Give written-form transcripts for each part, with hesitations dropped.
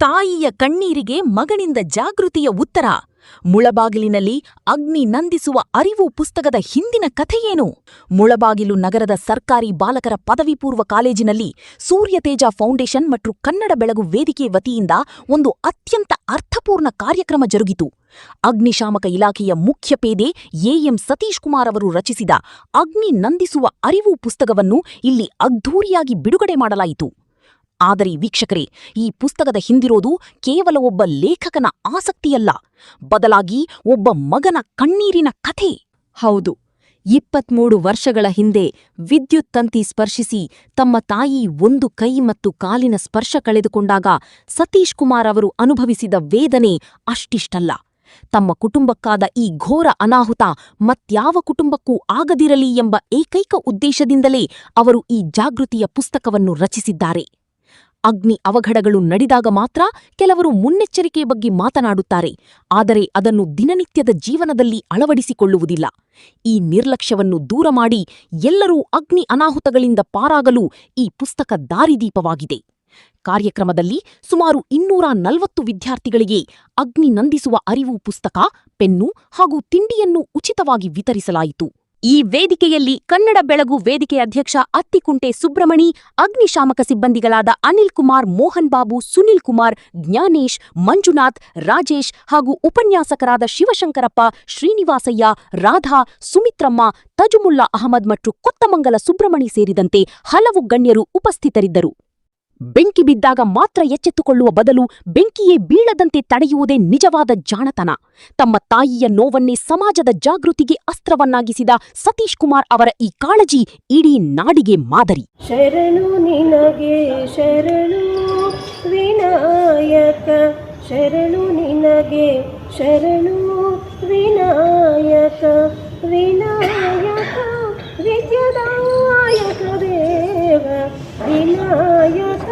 ತಾಯಿಯ ಕಣ್ಣೀರಿಗೆ ಮಗನಿಂದ ಜಾಗೃತಿಯ ಉತ್ತರ. ಮುಳಬಾಗಿಲಿನಲ್ಲಿ ಅಗ್ನಿ ನಂದಿಸುವ ಅರಿವು ಪುಸ್ತಕದ ಹಿಂದಿನ ಕಥೆಯೇನು? ಮುಳಬಾಗಿಲು ನಗರದ ಸರ್ಕಾರಿ ಬಾಲಕರ ಪದವಿ ಪೂರ್ವ ಕಾಲೇಜಿನಲ್ಲಿ ಸೂರ್ಯತೇಜ ಫೌಂಡೇಶನ್ ಮತ್ತು ಕನ್ನಡ ಬೆಳಗು ವೇದಿಕೆ ವತಿಯಿಂದ ಒಂದು ಅತ್ಯಂತ ಅರ್ಥಪೂರ್ಣ ಕಾರ್ಯಕ್ರಮ ಜರುಗಿತು. ಅಗ್ನಿಶಾಮಕ ಇಲಾಖೆಯ ಮುಖ್ಯ ಪೇದೆ ಎಎಂ ಸತೀಶ್ ಕುಮಾರ್ ಅವರು ರಚಿಸಿದ ಅಗ್ನಿ ನಂದಿಸುವ ಅರಿವು ಪುಸ್ತಕವನ್ನು ಇಲ್ಲಿ ಅದ್ಧೂರಿಯಾಗಿ ಬಿಡುಗಡೆ ಮಾಡಲಾಯಿತು. ಆದರೆ ವೀಕ್ಷಕರೇ, ಈ ಪುಸ್ತಕದ ಹಿಂದಿರೋದು ಕೇವಲ ಒಬ್ಬ ಲೇಖಕನ ಆಸಕ್ತಿಯಲ್ಲ, ಬದಲಾಗಿ ಒಬ್ಬ ಮಗನ ಕಣ್ಣೀರಿನ ಕಥೆ. ಹೌದು, 23 ವರ್ಷಗಳ ಹಿಂದೆ ವಿದ್ಯುತ್ ತಂತಿ ಸ್ಪರ್ಶಿಸಿ ತಮ್ಮ ತಾಯಿ ಒಂದು ಕೈ ಮತ್ತು ಕಾಲಿನ ಸ್ಪರ್ಶ ಕಳೆದುಕೊಂಡಾಗ ಸತೀಶ್ ಕುಮಾರ್ ಅವರು ಅನುಭವಿಸಿದ ವೇದನೆ ಅಷ್ಟಿಷ್ಟಲ್ಲ. ತಮ್ಮ ಕುಟುಂಬಕ್ಕಾದ ಈ ಘೋರ ಅನಾಹುತ ಮತ್ಯಾವ ಕುಟುಂಬಕ್ಕೂ ಆಗದಿರಲಿ ಎಂಬ ಏಕೈಕ ಉದ್ದೇಶದಿಂದಲೇ ಅವರು ಈ ಜಾಗೃತಿಯ ಪುಸ್ತಕವನ್ನು ರಚಿಸಿದ್ದಾರೆ. ಅಗ್ನಿ ಅವಘಡಗಳು ನಡೆದಾಗ ಮಾತ್ರ ಕೆಲವರು ಮುನ್ನೆಚ್ಚರಿಕೆ ಬಗ್ಗೆ ಮಾತನಾಡುತ್ತಾರೆ, ಆದರೆ ಅದನ್ನು ದಿನನಿತ್ಯದ ಜೀವನದಲ್ಲಿ ಅಳವಡಿಸಿಕೊಳ್ಳುವುದಿಲ್ಲ. ಈ ನಿರ್ಲಕ್ಷ್ಯವನ್ನು ದೂರ ಮಾಡಿ ಎಲ್ಲರೂ ಅಗ್ನಿ ಅನಾಹುತಗಳಿಂದ ಪಾರಾಗಲು ಈ ಪುಸ್ತಕ ದಾರಿದೀಪವಾಗಿದೆ. ಕಾರ್ಯಕ್ರಮದಲ್ಲಿ ಸುಮಾರು 240 ವಿದ್ಯಾರ್ಥಿಗಳಿಗೆ ಅಗ್ನಿ ನಂದಿಸುವ ಅರಿವು ಪುಸ್ತಕ, ಪೆನ್ನು ಹಾಗೂ ತಿಂಡಿಯನ್ನು ಉಚಿತವಾಗಿ ವಿತರಿಸಲಾಯಿತು. ಈ ವೇದಿಕೆಯಲ್ಲಿ ಕನ್ನಡ ಬೆಳಗು ವೇದಿಕೆ ಅಧ್ಯಕ್ಷ ಅತ್ತಿಕುಂಟೆ ಸುಬ್ರಮಣಿ, ಅಗ್ನಿಶಾಮಕ ಸಿಬ್ಬಂದಿಗಳಾದ ಅನಿಲ್ ಕುಮಾರ್, ಮೋಹನ್ ಬಾಬು, ಸುನಿಲ್ ಕುಮಾರ್, ಜ್ಞಾನೇಶ್, ಮಂಜುನಾಥ್, ರಾಜೇಶ್ ಹಾಗೂ ಉಪನ್ಯಾಸಕರಾದ ಶಿವಶಂಕರಪ್ಪ, ಶ್ರೀನಿವಾಸಯ್ಯ, ರಾಧಾ, ಸುಮಿತ್ರಮ್ಮ, ತಜುಮುಲ್ಲಾ ಅಹಮದ್ ಮತ್ತು ಕೊತ್ತಮಂಗಲ ಸುಬ್ರಮಣಿ ಸೇರಿದಂತೆ ಹಲವು ಗಣ್ಯರು ಉಪಸ್ಥಿತರಿದ್ದರು. ಬೆಂಕಿ ಬಿದ್ದಾಗ ಮಾತ್ರ ಎಚ್ಚೆತ್ತುಕೊಳ್ಳುವ ಬದಲು ಬೆಂಕಿಯೇ ಬೀಳದಂತೆ ತಡೆಯುವುದೇ ನಿಜವಾದ ಜಾಣತನ. ತಮ್ಮ ತಾಯಿಯ ನೋವನ್ನೇ ಸಮಾಜದ ಜಾಗೃತಿಗೆ ಅಸ್ತ್ರವನ್ನಾಗಿಸಿದ ಸತೀಶ್ ಕುಮಾರ್ ಅವರ ಈ ಕಾಳಜಿ ಇಡೀ ನಾಡಿಗೆ ಮಾದರಿ. ಶರಣು ನಿನಗೆ ಶರಣು ವಿನಾಯಕ, ಶರಣು ನಿನಗೆ ಶರಣು ವಿನಾಯಕ, ವಿನಾಯಕ ವಿದ್ಯಾದಾಯಕ ದೇವ, ವಿನಾಯಕ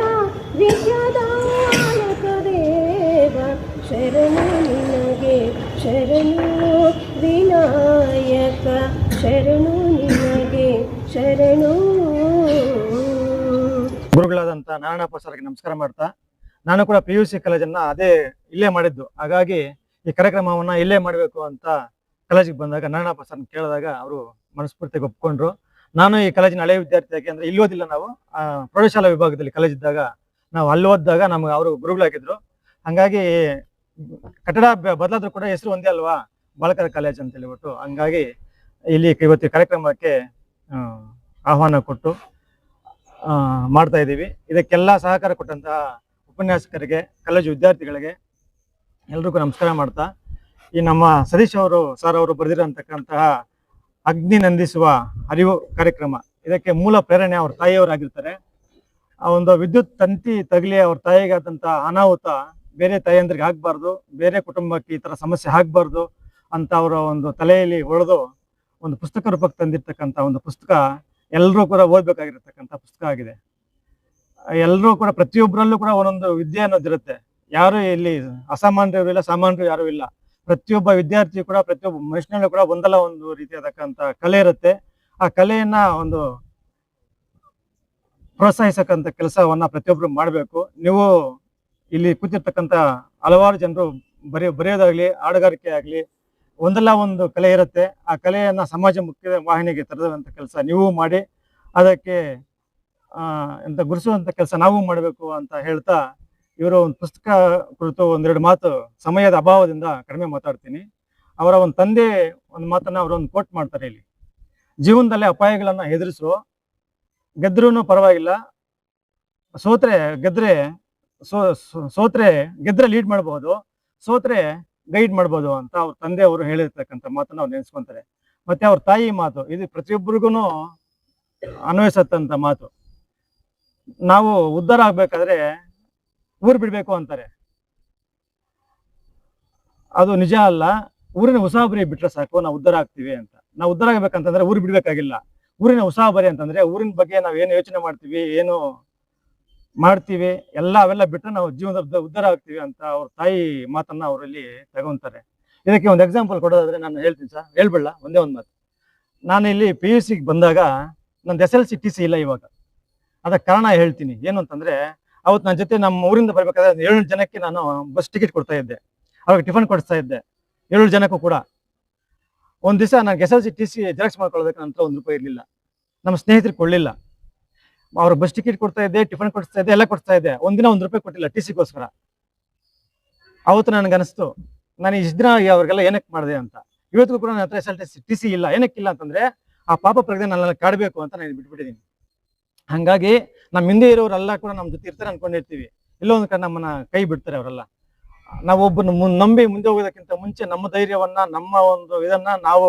ವಿದ್ಯಾದಾಯಕ ದೇವ, ಶರಣು ನಿನಗೆ ಶರಣು ವಿನಾಯಕ, ಶರಣು ನಿನಗೆ ಶರಣು. ಗುರುಗಳಾದಂಥ ನಾರಾಯಣಪ್ಪ ಸರ್ಗೆ ನಮಸ್ಕಾರ ಮಾಡ್ತಾ, ನಾನು ಕೂಡ PUC ಕಾಲೇಜನ್ನು ಇಲ್ಲೇ ಮಾಡಿದ್ದು. ಹಾಗಾಗಿ ಈ ಕಾರ್ಯಕ್ರಮವನ್ನು ಇಲ್ಲೇ ಮಾಡಬೇಕು ಅಂತ ಕಾಲೇಜಿಗೆ ಬಂದಾಗ ನಾರಾಯಣಪ್ಪ ಸರ್ನ ಕೇಳಿದಾಗ ಅವರು ಮನಸ್ಫೂರ್ತಿಗೆ ಒಪ್ಕೊಂಡ್ರು. ನಾನು ಈ ಕಾಲೇಜಿನ ಹಳೆಯ ವಿದ್ಯಾರ್ಥಿಯಾಗಿ, ಅಂದರೆ ಇಲ್ಲಿ ಓದಿಲ್ಲ, ನಾವು ಪ್ರೌಢಶಾಲಾ ವಿಭಾಗದಲ್ಲಿ ಕಾಲೇಜ್ ಇದ್ದಾಗ ನಾವು ಅಲ್ಲಿ ಓದಿದಾಗ ನಮ್ಗೆ ಅವರು ಗುರುಗಳಾಗಿದ್ರು. ಹಾಗಾಗಿ ಕಟ್ಟಡ ಬದಲಾದ್ರೂ ಕೂಡ ಹೆಸರು ಒಂದೇ ಅಲ್ವಾ, ಬಾಲಕರ ಕಾಲೇಜ್ ಅಂತ ಹೇಳಿಬಿಟ್ಟು, ಹಂಗಾಗಿ ಇಲ್ಲಿ ಇವತ್ತು ಕಾರ್ಯಕ್ರಮಕ್ಕೆ ಆಹ್ವಾನ ಕೊಟ್ಟು ಮಾಡ್ತಾ ಇದ್ದೀವಿ. ಇದಕ್ಕೆಲ್ಲ ಸಹಕಾರ ಕೊಟ್ಟಂತಹ ಉಪನ್ಯಾಸಕರಿಗೆ, ಕಾಲೇಜು ವಿದ್ಯಾರ್ಥಿಗಳಿಗೆ ಎಲ್ರಿಗೂ ನಮಸ್ಕಾರ ಮಾಡ್ತಾ, ಈ ನಮ್ಮ ಸತೀಶ್ ಸರ್ ಅವರು ಬರೆದಿರೋಂತಕ್ಕಂತಹ ಅಗ್ನಿ ನಂದಿಸುವ ಅರಿವು ಕಾರ್ಯಕ್ರಮ, ಇದಕ್ಕೆ ಮೂಲ ಪ್ರೇರಣೆ ಅವ್ರ ತಾಯಿಯವರಾಗಿರ್ತಾರೆ. ಆ ಒಂದು ವಿದ್ಯುತ್ ತಂತಿ ತಗಲಿ ಅವ್ರ ತಾಯಿಗಾದಂಥ ಅನಾಹುತ ಬೇರೆ ತಾಯಿಯಂದ್ರಿಗೆ ಆಗ್ಬಾರ್ದು, ಬೇರೆ ಕುಟುಂಬಕ್ಕೆ ಈ ಥರ ಸಮಸ್ಯೆ ಆಗ್ಬಾರ್ದು ಅಂತ ಅವರ ಒಂದು ತಲೆಯಲ್ಲಿ ಹೊಳೆದು ಒಂದು ಪುಸ್ತಕ ರೂಪಕ್ಕೆ ತಂದಿರ್ತಕ್ಕಂಥ ಒಂದು ಪುಸ್ತಕ, ಎಲ್ಲರೂ ಕೂಡ ಓದಬೇಕಾಗಿರ್ತಕ್ಕಂಥ ಪುಸ್ತಕ ಆಗಿದೆ. ಎಲ್ಲರೂ ಕೂಡ ಪ್ರತಿಯೊಬ್ಬರಲ್ಲೂ ಕೂಡ ಒಂದೊಂದು ವಿದ್ಯೆ ಅನ್ನೋದಿರುತ್ತೆ. ಯಾರು ಇಲ್ಲಿ ಅಸಾಮಾನ್ಯರು ಇಲ್ಲ, ಸಾಮಾನ್ಯರು ಯಾರೂ ಇಲ್ಲ. ಪ್ರತಿಯೊಬ್ಬ ವಿದ್ಯಾರ್ಥಿ ಕೂಡ, ಪ್ರತಿಯೊಬ್ಬ ಮನುಷ್ಯನಲ್ಲೂ ಕೂಡ ಒಂದಲ್ಲ ಒಂದು ರೀತಿಯಾದಕ್ಕಂಥ ಕಲೆ ಇರುತ್ತೆ. ಆ ಕಲೆಯನ್ನ ಒಂದು ಪ್ರೋತ್ಸಾಹಿಸಕ್ಕಂಥ ಕೆಲಸವನ್ನ ಪ್ರತಿಯೊಬ್ಬರು ಮಾಡಬೇಕು. ನೀವು ಇಲ್ಲಿ ಕೂತಿರ್ತಕ್ಕಂಥ ಹಲವಾರು ಜನರು ಬರೆಯೋದಾಗ್ಲಿ, ಹಾಡುಗಾರಿಕೆ ಆಗಲಿ, ಒಂದಲ್ಲ ಒಂದು ಕಲೆ ಇರುತ್ತೆ. ಆ ಕಲೆಯನ್ನ ಸಮಾಜ ಮುಖ್ಯ ವಾಹಿನಿಗೆ ತರುವಂಥ ಕೆಲಸ ನೀವು ಮಾಡಿ, ಅದಕ್ಕೆ ಗುರುಸುವಂಥ ಕೆಲಸ ನಾವು ಮಾಡಬೇಕು ಅಂತ ಹೇಳ್ತಾ, ಇವರು ಒಂದು ಪುಸ್ತಕ ಕುರಿತು ಒಂದೆರಡು ಮಾತು ಸಮಯದ ಅಭಾವದಿಂದ ಕಡಿಮೆ ಮಾತಾಡ್ತೀನಿ. ಅವರ ಒಂದು ತಂದೆ ಒಂದು ಮಾತನ್ನ ಅವರೊಂದು ಕೋಟ್ ಮಾಡ್ತಾರೆ ಇಲ್ಲಿ: ಜೀವನದಲ್ಲಿ ಅಪಾಯಗಳನ್ನ ಎದುರಿಸು, ಗೆದ್ರೂ ಪರವಾಗಿಲ್ಲ, ಸೋತ್ರೆ ಗೆದ್ರೆ ಲೀಡ್ ಮಾಡ್ಬೋದು, ಸೋತ್ರೆ ಗೈಡ್ ಮಾಡ್ಬೋದು ಅಂತ ಅವ್ರ ತಂದೆ ಅವರು ಹೇಳಿರ್ತಕ್ಕಂಥ ಮಾತನ್ನ ಅವ್ರು ನೆನೆಸ್ಕೊಂತಾರೆ. ಮತ್ತೆ ಅವ್ರ ತಾಯಿ ಮಾತು ಇದು ಪ್ರತಿಯೊಬ್ಬರಿಗೂ ಅನ್ವಯಿಸತ್ತಂತ ಮಾತು. ನಾವು ಉದ್ಧಾರ ಆಗ್ಬೇಕಾದ್ರೆ ಊರು ಬಿಡ್ಬೇಕು ಅಂತಾರೆ. ಅದು ನಿಜ ಅಲ್ಲ. ಊರಿನ ಉಸಾಬರಿ ಬಿಟ್ರೆ ಸಾಕು, ನಾವು ಉದ್ಧಾರ ಆಗ್ತೀವಿ ಅಂತ. ನಾವು ಉದ್ಧಾರ ಆಗ್ಬೇಕಂತಂದ್ರೆ ಊರು ಬಿಡ್ಬೇಕಾಗಿಲ್ಲ. ಊರಿನ ಉಸಾಬರಿ ಅಂತಂದ್ರೆ ಊರಿನ ಬಗ್ಗೆ ನಾವು ಏನು ಯೋಚನೆ ಮಾಡ್ತೀವಿ, ಏನು ಮಾಡ್ತೀವಿ, ಅವೆಲ್ಲ ಬಿಟ್ಟರೆ ನಾವು ಜೀವನದ ಉದ್ಧಾರ ಆಗ್ತೀವಿ ಅಂತ ಅವ್ರ ತಾಯಿ ಮಾತನ್ನ ಅವರಲ್ಲಿ ತಗೊಂತಾರೆ. ಇದಕ್ಕೆ ಒಂದು ಎಕ್ಸಾಂಪಲ್ ಕೊಡೋದಾದ್ರೆ ನಾನು ಹೇಳ್ತೀನಿ ಸರ್, ಹೇಳ್ಬಿಡಲ್ಲ, ಒಂದೇ ಒಂದು ಮಾತು. ನಾನು ಇಲ್ಲಿ PUCಗೆ ಬಂದಾಗ ನಂದು SLC TC ಇಲ್ಲ ಇವಾಗ. ಅದಕ್ಕೆ ಕಾರಣ ಹೇಳ್ತೀನಿ ಏನು ಅಂತಂದ್ರೆ, ಅವತ್ತು ನನ್ನ ಜೊತೆ ನಮ್ಮ ಊರಿಂದ ಬರ್ಬೇಕಾದ್ರೆ 7 ಜನಕ್ಕೆ ನಾನು ಬಸ್ ಟಿಕೆಟ್ ಕೊಡ್ತಾ ಇದ್ದೆ, ಅವ್ರಿಗೆ ಟಿಫನ್ ಕೊಡಿಸ್ತಾ ಇದ್ದೆ 7 ಜನಕ್ಕೂ ಕೂಡ. ಒಂದ್ ದಿವಸ ನಾನು SSLC TC ಜೆರಾಕ್ಸ್ ಮಾಡ್ಕೊಳ್ಬೇಕು ಅಂತ ₹1 ಇರ್ಲಿಲ್ಲ, ನಮ್ಮ ಸ್ನೇಹಿತರಿಗೆ ಕೊಡ್ಲಿಲ್ಲ. ಅವ್ರ ಬಸ್ ಟಿಕೆಟ್ ಕೊಡ್ತಾ ಇದ್ದೆ, ಟಿಫನ್ ಕೊಡಿಸ್ತಾ ಇದ್ದೆ, ಎಲ್ಲ ಕೊಡ್ತಾ ಇದ್ದೆ. ಒಂದಿನ ₹1 ಕೊಟ್ಟಿಲ್ಲ TCಗೋಸ್ಕರ. ಅವತ್ತು ನನಗೆ ಅನಿಸ್ತು, ನಾನು ಇಷ್ಟು ದಿನ ಅವ್ರಿಗೆಲ್ಲ ಏನಕ್ಕೆ ಮಾಡಿದೆ ಅಂತ. ಇವತ್ತಿಗೂ ಕೂಡ ನನ್ನ ಹತ್ರ SSLC TC ಇಲ್ಲ. ಏನಕ್ಕಿಲ್ಲ ಅಂತಂದ್ರೆ ಆ ಪಾಪ ಪ್ರಜ್ಞೆ ನನ್ನ ಕಾಡಬೇಕು ಅಂತ ನಾನು ಬಿಟ್ಬಿಟ್ಟಿದ್ದೀನಿ. ಹಂಗಾಗಿ ನಮ್ಮ ಹಿಂದೆ ಇರೋರೆಲ್ಲ ಕೂಡ ನಮ್ಮ ಜೊತೆ ಇರ್ತಾರೆ ಅನ್ಕೊಂಡಿರ್ತೀವಿ, ಎಲ್ಲೋ ಒಂದು ಕಡೆ ನಮ್ಮನ್ನ ಕೈ ಬಿಡ್ತಾರೆ ಅವರೆಲ್ಲ. ನಾವು ಒಬ್ಬನ ನಂಬಿ ಮುಂದೆ ಹೋಗೋದಕ್ಕಿಂತ ಮುಂಚೆ ನಮ್ಮ ಧೈರ್ಯವನ್ನ, ನಮ್ಮ ಒಂದು ಇದನ್ನ ನಾವು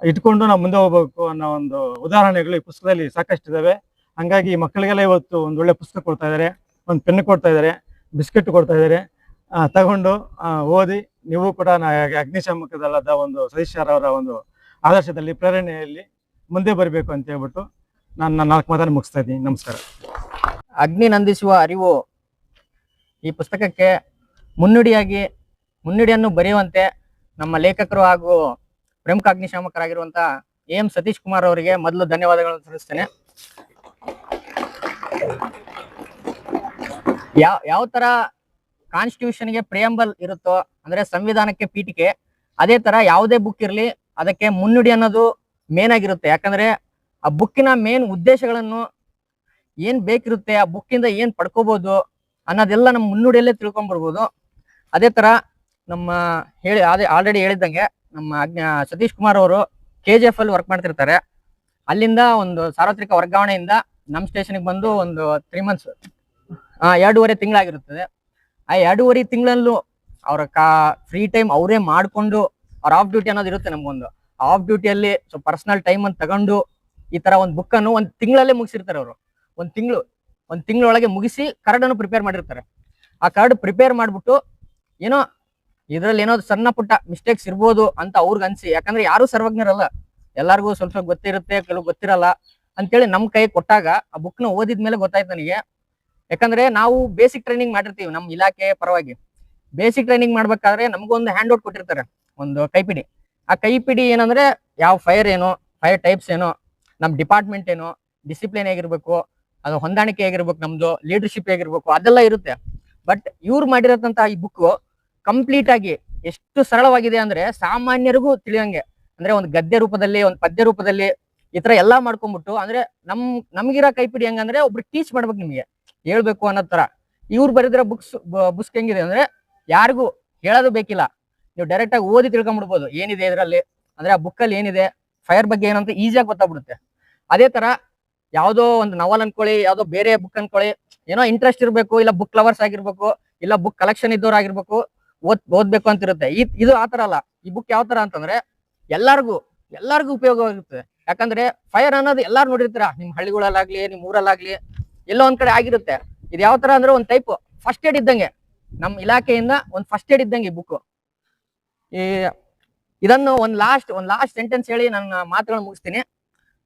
ಇಟ್ಕೊಂಡು ನಾವು ಮುಂದೆ ಹೋಗ್ಬೇಕು ಅನ್ನೋ ಒಂದು ಉದಾಹರಣೆಗಳು ಈ ಪುಸ್ತಕದಲ್ಲಿ ಸಾಕಷ್ಟು ಇದಾವೆ. ಹಂಗಾಗಿ ಈ ಮಕ್ಕಳಿಗೆಲ್ಲ ಇವತ್ತು ಒಂದು ಒಳ್ಳೆ ಪುಸ್ತಕ ಕೊಡ್ತಾ ಇದ್ದಾರೆ, ಒಂದು ಪೆನ್ ಕೊಡ್ತಾ ಇದ್ದಾರೆ, ಬಿಸ್ಕೆಟ್ ಕೊಡ್ತಾ ಇದ್ದಾರೆ. ತಗೊಂಡು ಓದಿ ನೀವು ಕೂಡ ಅಗ್ನಿಶಾಮಕ ದಳದ ಒಂದು ಸತೀಶ್ ಸರ್ ಅವರ ಒಂದು ಆದರ್ಶದಲ್ಲಿ, ಪ್ರೇರಣೆಯಲ್ಲಿ ಮುಂದೆ ಬರಬೇಕು ಅಂತ ಹೇಳ್ಬಿಟ್ಟು ನಾನು ನನ್ನ 4 ಮಾತನ್ನು ಮುಗಿಸ್ತಾ ಇದ್ದೀನಿ. ನಮಸ್ಕಾರ. ಅಗ್ನಿ ನಂದಿಸುವ ಅರಿವು ಈ ಪುಸ್ತಕಕ್ಕೆ ಮುನ್ನುಡಿಯನ್ನು ಬರೆಯುವಂತೆ ನಮ್ಮ ಲೇಖಕರು ಹಾಗೂ ಪ್ರಮುಖ ಅಗ್ನಿಶಾಮಕರಾಗಿರುವಂತ AM ಸತೀಶ್ ಕುಮಾರ್ ಅವರಿಗೆ ಮೊದಲು ಧನ್ಯವಾದಗಳನ್ನು ಸಲ್ಲಿಸ್ತೇನೆ. ಯಾವ ತರ ಕಾನ್ಸ್ಟಿಟ್ಯೂಷನ್ಗೆ ಪ್ರಿಯಂಬಲ್ ಇರುತ್ತೋ, ಅಂದ್ರೆ ಸಂವಿಧಾನಕ್ಕೆ ಪೀಠಿಕೆ, ಅದೇ ತರ ಯಾವುದೇ ಬುಕ್ ಇರಲಿ ಅದಕ್ಕೆ ಮುನ್ನುಡಿ ಅನ್ನೋದು ಮೇನ್ ಆಗಿರುತ್ತೆ. ಯಾಕಂದ್ರೆ ಆ ಬುಕ್ಕಿನ ಮೇನ್ ಉದ್ದೇಶಗಳನ್ನು ಏನ್ ಬೇಕಿರುತ್ತೆ, ಆ ಬುಕ್ಕಿಂದ ಏನ್ ಪಡ್ಕೋಬಹುದು ಅನ್ನೋದೆಲ್ಲ ನಮ್ಮ ಮುನ್ನುಡಿಯಲ್ಲೇ ತಿಳ್ಕೊಂಡ್ಬರ್ಬೋದು. ಅದೇ ತರ ನಮ್ಮ ಆಲ್ರೆಡಿ ಹೇಳಿದಂಗೆ ನಮ್ಮ ಸತೀಶ್ ಕುಮಾರ್ ಅವರು KGF ಅಲ್ಲಿ ವರ್ಕ್ ಮಾಡ್ತಿರ್ತಾರೆ. ಅಲ್ಲಿಂದ ಒಂದು ಸಾರ್ವತ್ರಿಕ ವರ್ಗಾವಣೆಯಿಂದ ನಮ್ಮ ಸ್ಟೇಷನ್ಗೆ ಬಂದು ಒಂದು 3 months 2.5 ತಿಂಗಳಾಗಿರುತ್ತದೆ. ಆ 2.5 ತಿಂಗಳಲ್ಲೂ ಅವ್ರ ಫ್ರೀ ಟೈಮ್ ಅವರೇ ಮಾಡ್ಕೊಂಡು, ಅವ್ರ ಆಫ್ ಡ್ಯೂಟಿ ಅನ್ನೋದು ಇರುತ್ತೆ ನಮ್ಗೊಂದು, ಆಫ್ ಡ್ಯೂಟಿಯಲ್ಲಿ ಸ್ವಲ್ಪ ಪರ್ಸನಲ್ ಟೈಮ್ ಅಂತ ತಗೊಂಡು ಈ ತರ ಒಂದು ಬುಕ್ ಅನ್ನು 1 ತಿಂಗಳಲ್ಲೇ ಮುಗಿಸಿರ್ತಾರೆ ಅವರು. 1 ತಿಂಗಳೊಳಗೆ ಮುಗಿಸಿ ಕಾರ್ಡನ್ನು ಪ್ರಿಪೇರ್ ಮಾಡಿರ್ತಾರೆ. ಆ ಕಾರ್ಡ್ ಪ್ರಿಪೇರ್ ಮಾಡ್ಬಿಟ್ಟು ಏನೋ ಇದ್ರಲ್ಲಿ ಏನೋ ಸಣ್ಣ ಪುಟ್ಟ ಮಿಸ್ಟೇಕ್ಸ್ ಇರ್ಬೋದು ಅಂತ ಅವ್ರಿಗೆ ಅನ್ಸಿ, ಯಾಕಂದ್ರೆ ಯಾರು ಸರ್ವಜ್ಞರಲ್ಲ, ಎಲ್ಲರಿಗೂ ಸ್ವಲ್ಪ ಗೊತ್ತಿರುತ್ತೆ, ಕೆಲವು ಗೊತ್ತಿರಲ್ಲ ಅಂತೇಳಿ ನಮ್ ಕೈ ಕೊಟ್ಟಾಗ ಆ ಬುಕ್ ನ ಓದಿದ್ಮೇಲೆ ಗೊತ್ತಾಯ್ತು ನನಗೆ. ಯಾಕಂದ್ರೆ ನಾವು ಬೇಸಿಕ್ ಟ್ರೈನಿಂಗ್ ಮಾಡಿರ್ತೀವಿ ನಮ್ಮ ಇಲಾಖೆ ಪರವಾಗಿ. ಬೇಸಿಕ್ ಟ್ರೈನಿಂಗ್ ಮಾಡ್ಬೇಕಾದ್ರೆ ನಮ್ಗೊಂದು ಹ್ಯಾಂಡ್ ಔಟ್ ಕೊಟ್ಟಿರ್ತಾರೆ, ಒಂದು ಕೈಪಿಡಿ. ಆ ಕೈಪಿಡಿ ಏನಂದ್ರೆ ಯಾವ ಫೈರ್ ಟೈಪ್ಸ್ ಏನೋ, ನಮ್ ಡಿಪಾರ್ಟ್ಮೆಂಟ್ ಏನೋ, ಡಿಸಿಪ್ಲಿನ್ ಹೇಗಿರ್ಬೇಕು, ಅದು ಹೊಂದಾಣಿಕೆ ಹೇಗಿರ್ಬೇಕು, ನಮ್ದು ಲೀಡರ್ಶಿಪ್ ಹೇಗಿರ್ಬೇಕು, ಅದೆಲ್ಲ ಇರುತ್ತೆ. ಬಟ್ ಇವ್ರು ಮಾಡಿರತಂತ ಈ ಬುಕ್ ಕಂಪ್ಲೀಟ್ ಆಗಿ ಎಷ್ಟು ಸರಳವಾಗಿದೆ ಅಂದ್ರೆ ಸಾಮಾನ್ಯರಿಗೂ ತಿಳಿಯಂಗೆ, ಅಂದ್ರೆ ಒಂದು ಗದ್ಯ ರೂಪದಲ್ಲಿ, ಒಂದು ಪದ್ಯ ರೂಪದಲ್ಲಿ ಈ ತರ ಎಲ್ಲಾ ಮಾಡ್ಕೊಂಡ್ಬಿಟ್ಟು, ಅಂದ್ರೆ ನಮ್ಗಿರೋ ಕೈಪಿಡಿ ಹೆಂಗಂದ್ರೆ ಒಬ್ರು ಟೀಚ್ ಮಾಡ್ಬೇಕು, ನಿಮ್ಗೆ ಹೇಳ್ಬೇಕು ಅನ್ನೋ ತರ. ಇವ್ರು ಬರೆದಿರೋ ಬುಕ್ಸ್ ಹೆಂಗಿದೆ ಅಂದ್ರೆ ಯಾರಿಗೂ ಹೇಳೋದು ಬೇಕಿಲ್ಲ, ನೀವು ಡೈರೆಕ್ಟ್ ಆಗಿ ಓದಿ ತಿಳ್ಕೊಂಡ್ಬಿಡ್ಬೋದು ಏನಿದೆ ಇದರಲ್ಲಿ, ಅಂದ್ರೆ ಆ ಬುಕ್ ಅಲ್ಲಿ ಏನಿದೆ, ಫೈರ್ ಬಗ್ಗೆ ಏನಂತ ಈಸಿಯಾಗಿ ಗೊತ್ತಾಗ್ಬಿಡುತ್ತೆ. ಅದೇ ತರ ಯಾವ್ದೋ ಒಂದು ನವಲ್ ಅನ್ಕೊಳ್ಳಿ, ಯಾವ್ದೋ ಬೇರೆ ಬುಕ್ ಅನ್ಕೊಳ್ಳಿ, ಏನೋ ಇಂಟ್ರೆಸ್ಟ್ ಇರ್ಬೇಕು, ಇಲ್ಲ ಬುಕ್ ಲವರ್ಸ್ ಆಗಿರ್ಬೇಕು, ಇಲ್ಲ ಬುಕ್ ಕಲೆಕ್ಷನ್ ಇದ್ದವ್ರು ಆಗಿರ್ಬೇಕು, ಓದ್ಬೇಕು ಅಂತ ಇರುತ್ತೆ. ಇದು ಆತರ ಅಲ್ಲ. ಈ ಬುಕ್ ಯಾವ ತರ ಅಂತಂದ್ರೆ ಎಲ್ಲಾರ್ಗು ಉಪಯೋಗವಾಗುತ್ತೆ. ಯಾಕಂದ್ರೆ ಫೈರ್ ಅನ್ನೋದು ಎಲ್ಲಾರು ನೋಡಿರ್ತೀರ, ನಿಮ್ ಹಳ್ಳಿಗಳಲ್ಲಾಗ್ಲಿ, ನಿಮ್ ಊರಲ್ಲಾಗ್ಲಿ, ಎಲ್ಲೋ ಒಂದ್ ಕಡೆ ಆಗಿರುತ್ತೆ. ಇದು ಯಾವ ತರ ಅಂದ್ರೆ ಒಂದ್ ಟೈಪ್ ಫಸ್ಟ್ ಏಡ್ ಇದ್ದಂಗೆ, ನಮ್ ಇಲಾಖೆಯಿಂದ ಒಂದು ಫಸ್ಟ್ ಏಡ್ ಇದ್ದಂಗೆ ಈ ಬುಕ್. ಇದನ್ನು ಒಂದ್ ಲಾಸ್ಟ್ ಸೆಂಟೆನ್ಸ್ ಹೇಳಿ ನನ್ನ ಮಾತುಗಳನ್ನ ಮುಗಿಸ್ತೀನಿ.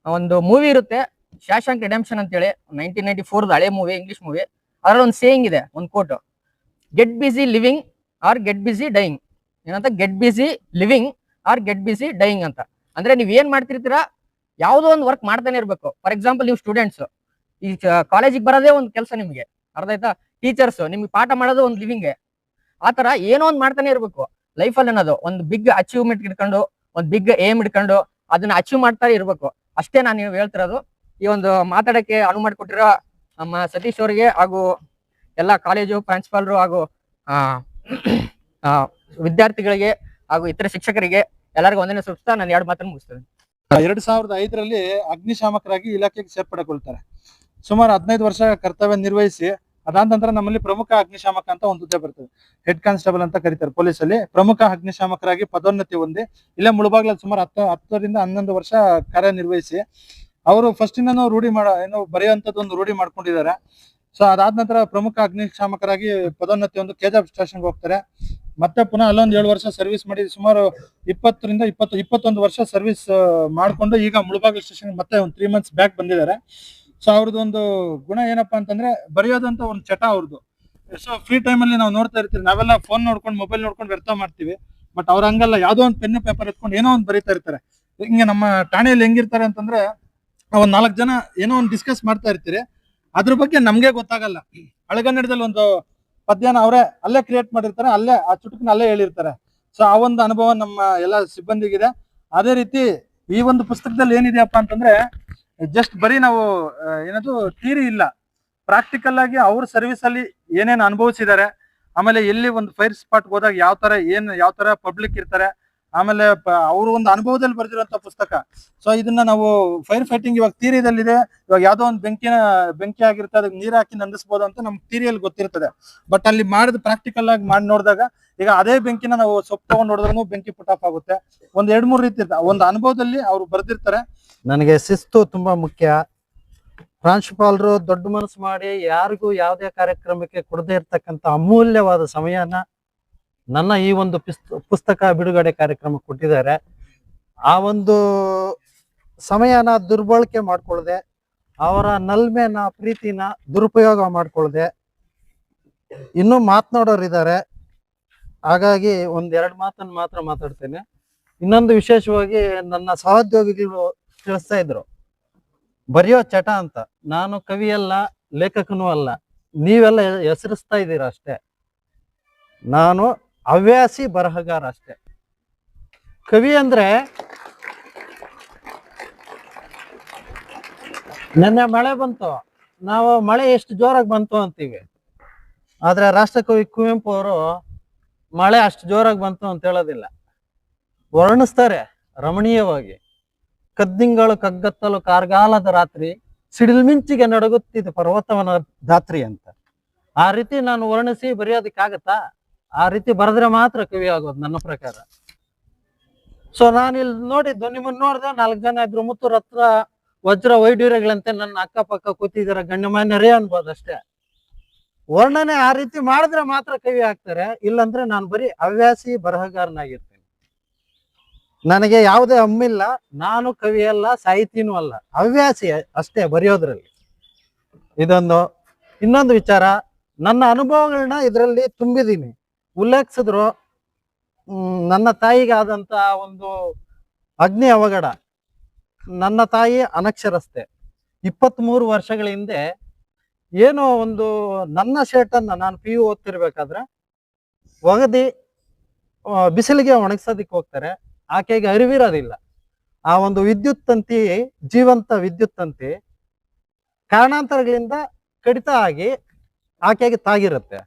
ಒಂದು ಮೂವಿ ಇರುತ್ತೆ, ಶಾಶಾಂಕ್ ರಿಡೆಂಪ್ಷನ್ ಅಂತೇಳಿ, 1994 ಹಳೆ ಮೂವಿ, ಇಂಗ್ಲಿಷ್ ಮೂವಿ. ಅದ್ರಲ್ಲಿ ಒಂದು ಸೇಯಿಂಗ್ ಇದೆ, ಒಂದು ಕೋಟ್, ಗೆಟ್ ಬಿಸಿ ಲಿವಿಂಗ್ ಆರ್ ಗೆಟ್ ಬಿಸಿ ಡೈಯಿಂಗ್. ಏನಂತ, ಗೆಟ್ ಬಿಸಿ ಲಿವಿಂಗ್ ಆರ್ ಗೆಟ್ ಬಿಸಿ ಡೈಯಿಂಗ್ ಅಂತ. ಅಂದ್ರೆ ನೀವ್ ಏನ್ ಮಾಡ್ತಿರ್ತೀರಾ, ಯಾವುದೋ ಒಂದು ವರ್ಕ್ ಮಾಡ್ತಾನೆ ಇರ್ಬೇಕು. ಫಾರ್ ಎಕ್ಸಾಂಪಲ್, ನೀವು ಸ್ಟೂಡೆಂಟ್ಸ್ ಈ ಕಾಲೇಜಿಗೆ ಬರೋದೇ ಒಂದು ಕೆಲಸ ನಿಮ್ಗೆ, ಅರ್ಥ ಆಯ್ತಾ? ಟೀಚರ್ಸ್ ನಿಮ್ಗೆ ಪಾಠ ಮಾಡೋದು ಒಂದು ಲಿವಿಂಗ್ಗೆ. ಆ ತರ ಏನೋ ಒಂದು ಮಾಡ್ತಾನೆ ಇರ್ಬೇಕು ಲೈಫಲ್ಲಿ ಅನ್ನೋದು. ಒಂದು ಬಿಗ್ ಅಚೀವ್ಮೆಂಟ್ ಇಟ್ಕೊಂಡು, ಒಂದು ಬಿಗ್ ಏಮ್ ಇಟ್ಕೊಂಡು ಅದನ್ನ ಅಚೀವ್ ಮಾಡ್ತಾ ಇರ್ಬೇಕು. ಅಷ್ಟೇ ನಾನು ನೀವು ಹೇಳ್ತಿರೋದು. ಈ ಒಂದು ಮಾತಾಡಕ್ಕೆ ಅನುವು ಮಾಡಿಕೊಟ್ಟಿರೋ ನಮ್ಮ ಸತೀಶ್ ಅವರಿಗೆ ಹಾಗೂ ಎಲ್ಲ ಕಾಲೇಜು ಪ್ರಿನ್ಸಿಪಾಲ್ರು ಹಾಗೂ ವಿದ್ಯಾರ್ಥಿಗಳಿಗೆ ಹಾಗೂ ಇತರ ಶಿಕ್ಷಕರಿಗೆ ಎಲ್ಲರಿಗೂ ಒಂದನೇ ಸೂಚಿಸ್ತಾ ನಾನು 2 ಮಾತನ್ನು ಮುಗಿಸ್ತೇನೆ. 2005ರಲ್ಲಿ ಅಗ್ನಿಶಾಮಕರಾಗಿ ಇಲಾಖೆಗೆ ಸೇರ್ಪಡೆಗೊಳ್ತಾರೆ. ಸುಮಾರು 15 ವರ್ಷ ಕರ್ತವ್ಯ ನಿರ್ವಹಿಸಿ ಅದಾದ ನಂತರ ನಮ್ಮಲ್ಲಿ ಪ್ರಮುಖ ಅಗ್ನಿಶಾಮಕ ಅಂತ ಒಂದು ಹುದ್ದೆ ಬರ್ತದೆ. ಹೆಡ್ ಕಾನ್ಸ್ಟೇಬಲ್ ಅಂತ ಕರೀತಾರೆ ಪೊಲೀಸಲ್ಲಿ. ಪ್ರಮುಖ ಅಗ್ನಿಶಾಮಕರಾಗಿ ಪದೋನ್ನತಿ ಹೊಂದಿ ಇಲ್ಲೇ ಮುಳಬಾಗ್ಲಲ್ಲಿ ಸುಮಾರು 10ರಿಂದ 11 ವರ್ಷ ಕಾರ್ಯನಿರ್ವಹಿಸಿ ಅವರು ಫಸ್ಟ್ ಇಂದ ಬರೆಯುವಂತದ್ದು ಒಂದು ರೂಢಿ ಮಾಡ್ಕೊಂಡಿದ್ದಾರೆ. ಸೊ ಅದಾದ ನಂತರ ಪ್ರಮುಖ ಅಗ್ನಿಶಾಮಕರಾಗಿ ಪದೋನ್ನತಿ ಒಂದು KGF ಸ್ಟೇಷನ್ಗೆ ಹೋಗ್ತಾರೆ. ಮತ್ತೆ ಪುನಃ ಅಲ್ಲೊಂದು 7 ವರ್ಷ ಸರ್ವಿಸ್ ಮಾಡಿ ಸುಮಾರು 20ರಿಂದ 21 ವರ್ಷ ಸರ್ವಿಸ್ ಮಾಡ್ಕೊಂಡು ಈಗ ಮುಳಬಾಗಿಲು ಸ್ಟೇಷನ್ ಮತ್ತೆ ಒಂದು 3 months ಬ್ಯಾಕ್ ಬಂದಿದ್ದಾರೆ. ಸೊ ಅವ್ರದ್ದು ಒಂದು ಗುಣ ಏನಪ್ಪಾ ಅಂತಂದ್ರೆ ಬರೆಯೋದಂತ ಒಂದು ಚಟ ಅವ್ರದ್ದು. ಸೊ ಫ್ರೀ ಟೈಮ್ ಅಲ್ಲಿ ನಾವು ನೋಡ್ತಾ ಇರ್ತೀವಿ, ನಾವೆಲ್ಲ ಫೋನ್ ನೋಡ್ಕೊಂಡು ಮೊಬೈಲ್ ನೋಡ್ಕೊಂಡು ವ್ಯರ್ಥ ಮಾಡ್ತೀವಿ. ಬಟ್ ಅವ್ರ ಹಂಗಲ್ಲ, ಯಾವ್ದೋ ಒಂದು ಪೆನ್ ಪೇಪರ್ ಎತ್ಕೊಂಡು ಏನೋ ಒಂದು ಬರೀತಾ ಇರ್ತಾರೆ. ಹಿಂಗೆ ನಮ್ಮ ಠಾಣೆಯಲ್ಲಿ ಹೆಂಗಿರ್ತಾರೆ ಅಂತಂದ್ರೆ ಒಂದ್ 4 ಜನ ಏನೋ ಒಂದು ಡಿಸ್ಕಸ್ ಮಾಡ್ತಾ ಇರ್ತೀರಿ. ಅದ್ರ ಬಗ್ಗೆ ನಮ್ಗೆ ಗೊತ್ತಾಗಲ್ಲ. ಹಳೆಗನ್ನಡದಲ್ಲಿ ಒಂದು ಪದ್ಯನ ಅವರೇ ಅಲ್ಲೇ ಕ್ರಿಯೇಟ್ ಮಾಡಿರ್ತಾರೆ, ಅಲ್ಲೇ ಆ ಚುಟುಕನ್ನ ಅಲ್ಲೇ ಹೇಳಿರ್ತಾರೆ. ಸೊ ಆ ಒಂದು ಅನುಭವ ನಮ್ಮ ಎಲ್ಲ ಸಿಬ್ಬಂದಿಗಿದೆ. ಅದೇ ರೀತಿ ಈ ಒಂದು ಪುಸ್ತಕದಲ್ಲಿ ಏನಿದೆಯಪ್ಪ ಅಂತಂದ್ರೆ ಜಸ್ಟ್ ಬರೀ ನಾವು ಏನದು ಥಿಯರಿ ಇಲ್ಲ, ಪ್ರಾಕ್ಟಿಕಲ್ ಆಗಿ ಅವ್ರ ಸರ್ವಿಸ್ ಅಲ್ಲಿ ಏನೇನು ಅನುಭವಿಸಿದ್ದಾರೆ, ಆಮೇಲೆ ಎಲ್ಲಿ ಒಂದು ಫೈರ್ ಸ್ಪಾಟ್ ಹೋದಾಗ ಯಾವ ತರ ಪಬ್ಲಿಕ್ ಇರ್ತಾರೆ, ಆಮೇಲೆ ಅವ್ರ ಒಂದು ಅನುಭವದಲ್ಲಿ ಬರೆದಿರುವಂತ ಪುಸ್ತಕ. ಸೊ ಇದನ್ನ ನಾವು ಫೈರ್ ಫೈಟಿಂಗ್ ಇವಾಗ ಥಿಯರಿದಲ್ಲಿದೆ, ಇವಾಗ ಯಾವ್ದೋ ಒಂದು ಬೆಂಕಿ ಆಗಿರುತ್ತೆ, ಅದಕ್ಕೆ ನೀರ್ ಹಾಕಿ ನಂದಿಸ್ಬೋದು ಅಂತ ನಮ್ಗೆ ಥಿಯರಿಯಲ್ಲಿ ಗೊತ್ತಿರ್ತದೆ. ಬಟ್ ಅಲ್ಲಿ ಮಾಡಿದ ಪ್ರಾಕ್ಟಿಕಲ್ ಆಗಿ ಮಾಡಿ ನೋಡಿದಾಗ ಈಗ ಅದೇ ಬೆಂಕಿನ ನಾವು ಸೊಪ್ಪು ತಗೊಂಡ್ ನೋಡಿದ್ರೂ ಬೆಂಕಿ ಪುಟ್ ಆಫ್ ಆಗುತ್ತೆ. ಒಂದ್ 2-3 ರೀತಿ ಇರ್ತದೆ, ಒಂದು ಅನುಭವದಲ್ಲಿ ಅವ್ರು ಬರ್ದಿರ್ತಾರೆ. ನನಗೆ ಶಿಸ್ತು ತುಂಬಾ ಮುಖ್ಯ. ಪ್ರಾಂಶುಪಾಲರು ದೊಡ್ಡ ಮನಸ್ಸು ಮಾಡಿ ಯಾರಿಗೂ ಯಾವುದೇ ಕಾರ್ಯಕ್ರಮಕ್ಕೆ ಕೊಡದೇ ಇರ್ತಕ್ಕಂಥ ಅಮೂಲ್ಯವಾದ ಸಮಯನ ನನ್ನ ಈ ಒಂದು ಪುಸ್ತಕ ಬಿಡುಗಡೆ ಕಾರ್ಯಕ್ರಮ ಕೊಟ್ಟಿದ್ದಾರೆ. ಆ ಒಂದು ಸಮಯನ ದುರ್ಬಳಕೆ ಮಾಡ್ಕೊಳ್ಳದೆ, ಅವರ ನಲ್ಮೆನ ಪ್ರೀತಿನ ದುರುಪಯೋಗ ಮಾಡ್ಕೊಳ್ಳದೆ ಇನ್ನೂ ಮಾತನಾಡೋರಿದ್ದಾರೆ. ಹಾಗಾಗಿ 1-2 ಮಾತನ್ನು ಮಾತ್ರ ಮಾತಾಡ್ತೇನೆ. ಇನ್ನೊಂದು ವಿಶೇಷವಾಗಿ ನನ್ನ ಸಹೋದ್ಯೋಗಿಗಳು ತಿಳಿಸ್ತಾ ಇದ್ರು, ಬರೆಯೋ ಚಟ ಅಂತ. ನಾನು ಕವಿಯಲ್ಲ, ಲೇಖಕನೂ ಅಲ್ಲ, ನೀವೆಲ್ಲ ಹೆಸರಿಸ್ತಾ ಇದ್ದೀರಾ ಅಷ್ಟೇ. ನಾನು ಹವ್ಯಾಸಿ ಬರಹಗಾರ ಅಷ್ಟೇ. ಕವಿ ಅಂದ್ರೆ ನೆನ್ನೆ ಮಳೆ ಬಂತು, ನಾವು ಮಳೆ ಎಷ್ಟು ಜೋರಾಗಿ ಬಂತು ಅಂತೀವಿ. ಆದ್ರೆ ರಾಷ್ಟ್ರಕವಿ ಕುವೆಂಪು ಅವರು ಮಳೆ ಅಷ್ಟು ಜೋರಾಗಿ ಬಂತು ಅಂತ ಹೇಳೋದಿಲ್ಲ, ವರ್ಣಿಸ್ತಾರೆ ರಮಣೀಯವಾಗಿ. ಕದ್ದಿಂಗಳು ಕಗ್ಗತ್ತಲು ಕಾರ್ಗಾಲದ ರಾತ್ರಿ, ಸಿಡಿಲ್ಮಿಂಚಿಗೆ ನಡುಗುತ್ತಿದ್ದ ಪರ್ವತವನ ಧಾತ್ರಿ ಅಂತ. ಆ ರೀತಿ ನಾನು ವರ್ಣಿಸಿ ಬರೆಯೋದಕ್ಕಾಗತ್ತಾ? ಆ ರೀತಿ ಬರೆದ್ರೆ ಮಾತ್ರ ಕವಿ ಆಗೋದು ನನ್ನ ಪ್ರಕಾರ. ಸೊ ನಾನು ಇಲ್ಲಿ ನೋಡಿದ್ದು, ನಿಮ್ಮನ್ನ ನೋಡಿದೆ, 4 ಜನ ಇದ್ರು, ಮುತ್ತು ರತ್ನ ವಜ್ರ ವೈಡೂರ್ಯಗಳಂತೆ ನನ್ನ ಅಕ್ಕಪಕ್ಕ ಕೂತಿದ್ದೀರ ಗಣ್ಯಮಾನ್ಯರೇ ಅನ್ಬೋದು ಅಷ್ಟೇ. ವರ್ಣನೆ ಆ ರೀತಿ ಮಾಡಿದ್ರೆ ಮಾತ್ರ ಕವಿ ಆಗ್ತಾರೆ, ಇಲ್ಲಂದ್ರೆ ನಾನು ಬರೀ ಹವ್ಯಾಸಿ ಬರಹಗಾರನಾಗಿರ್ತೀನಿ. ನನಗೆ ಯಾವುದೇ ಹಮ್ಮಿಲ್ಲ, ನಾನು ಕವಿ ಅಲ್ಲ, ಸಾಹಿತಿನೂ ಅಲ್ಲ, ಹವ್ಯಾಸಿ ಅಷ್ಟೇ ಬರೆಯೋದ್ರಲ್ಲಿ. ಇದೊಂದು. ಇನ್ನೊಂದು ವಿಚಾರ, ನನ್ನ ಅನುಭವಗಳನ್ನ ಇದರಲ್ಲಿ ತುಂಬಿದೀನಿ. ಉಲ್ಲೇಖಿಸಿದ್ರು, ನನ್ನ ತಾಯಿಗೆ ಆದಂತ ಒಂದು ಅಗ್ನಿ ಅವಘಡ. ನನ್ನ ತಾಯಿ ಅನಕ್ಷರಸ್ತೆ. 23 ವರ್ಷಗಳ ಹಿಂದೆ ಏನೋ ಒಂದು ನನ್ನ ಶರ್ಟನ್ನ ನಾನು PU ಓದ್ತಿರ್ಬೇಕಾದ್ರೆ ಒಗದಿ ಬಿಸಿಲಿಗೆ ಒಣಗಿಸೋದಿಕ್ಕೆ ಹೋಗ್ತಾರೆ. ಆಕೆಗೆ ಅರಿವಿರೋದಿಲ್ಲ. ಆ ಒಂದು ವಿದ್ಯುತ್ ತಂತಿ, ಜೀವಂತ ವಿದ್ಯುತ್ ತಂತಿ ಕಾರಣಾಂತರಗಳಿಂದ ಕಡಿತ ಆಗಿ ಆಕೆಗೆ ತಾಗಿರುತ್ತೆ.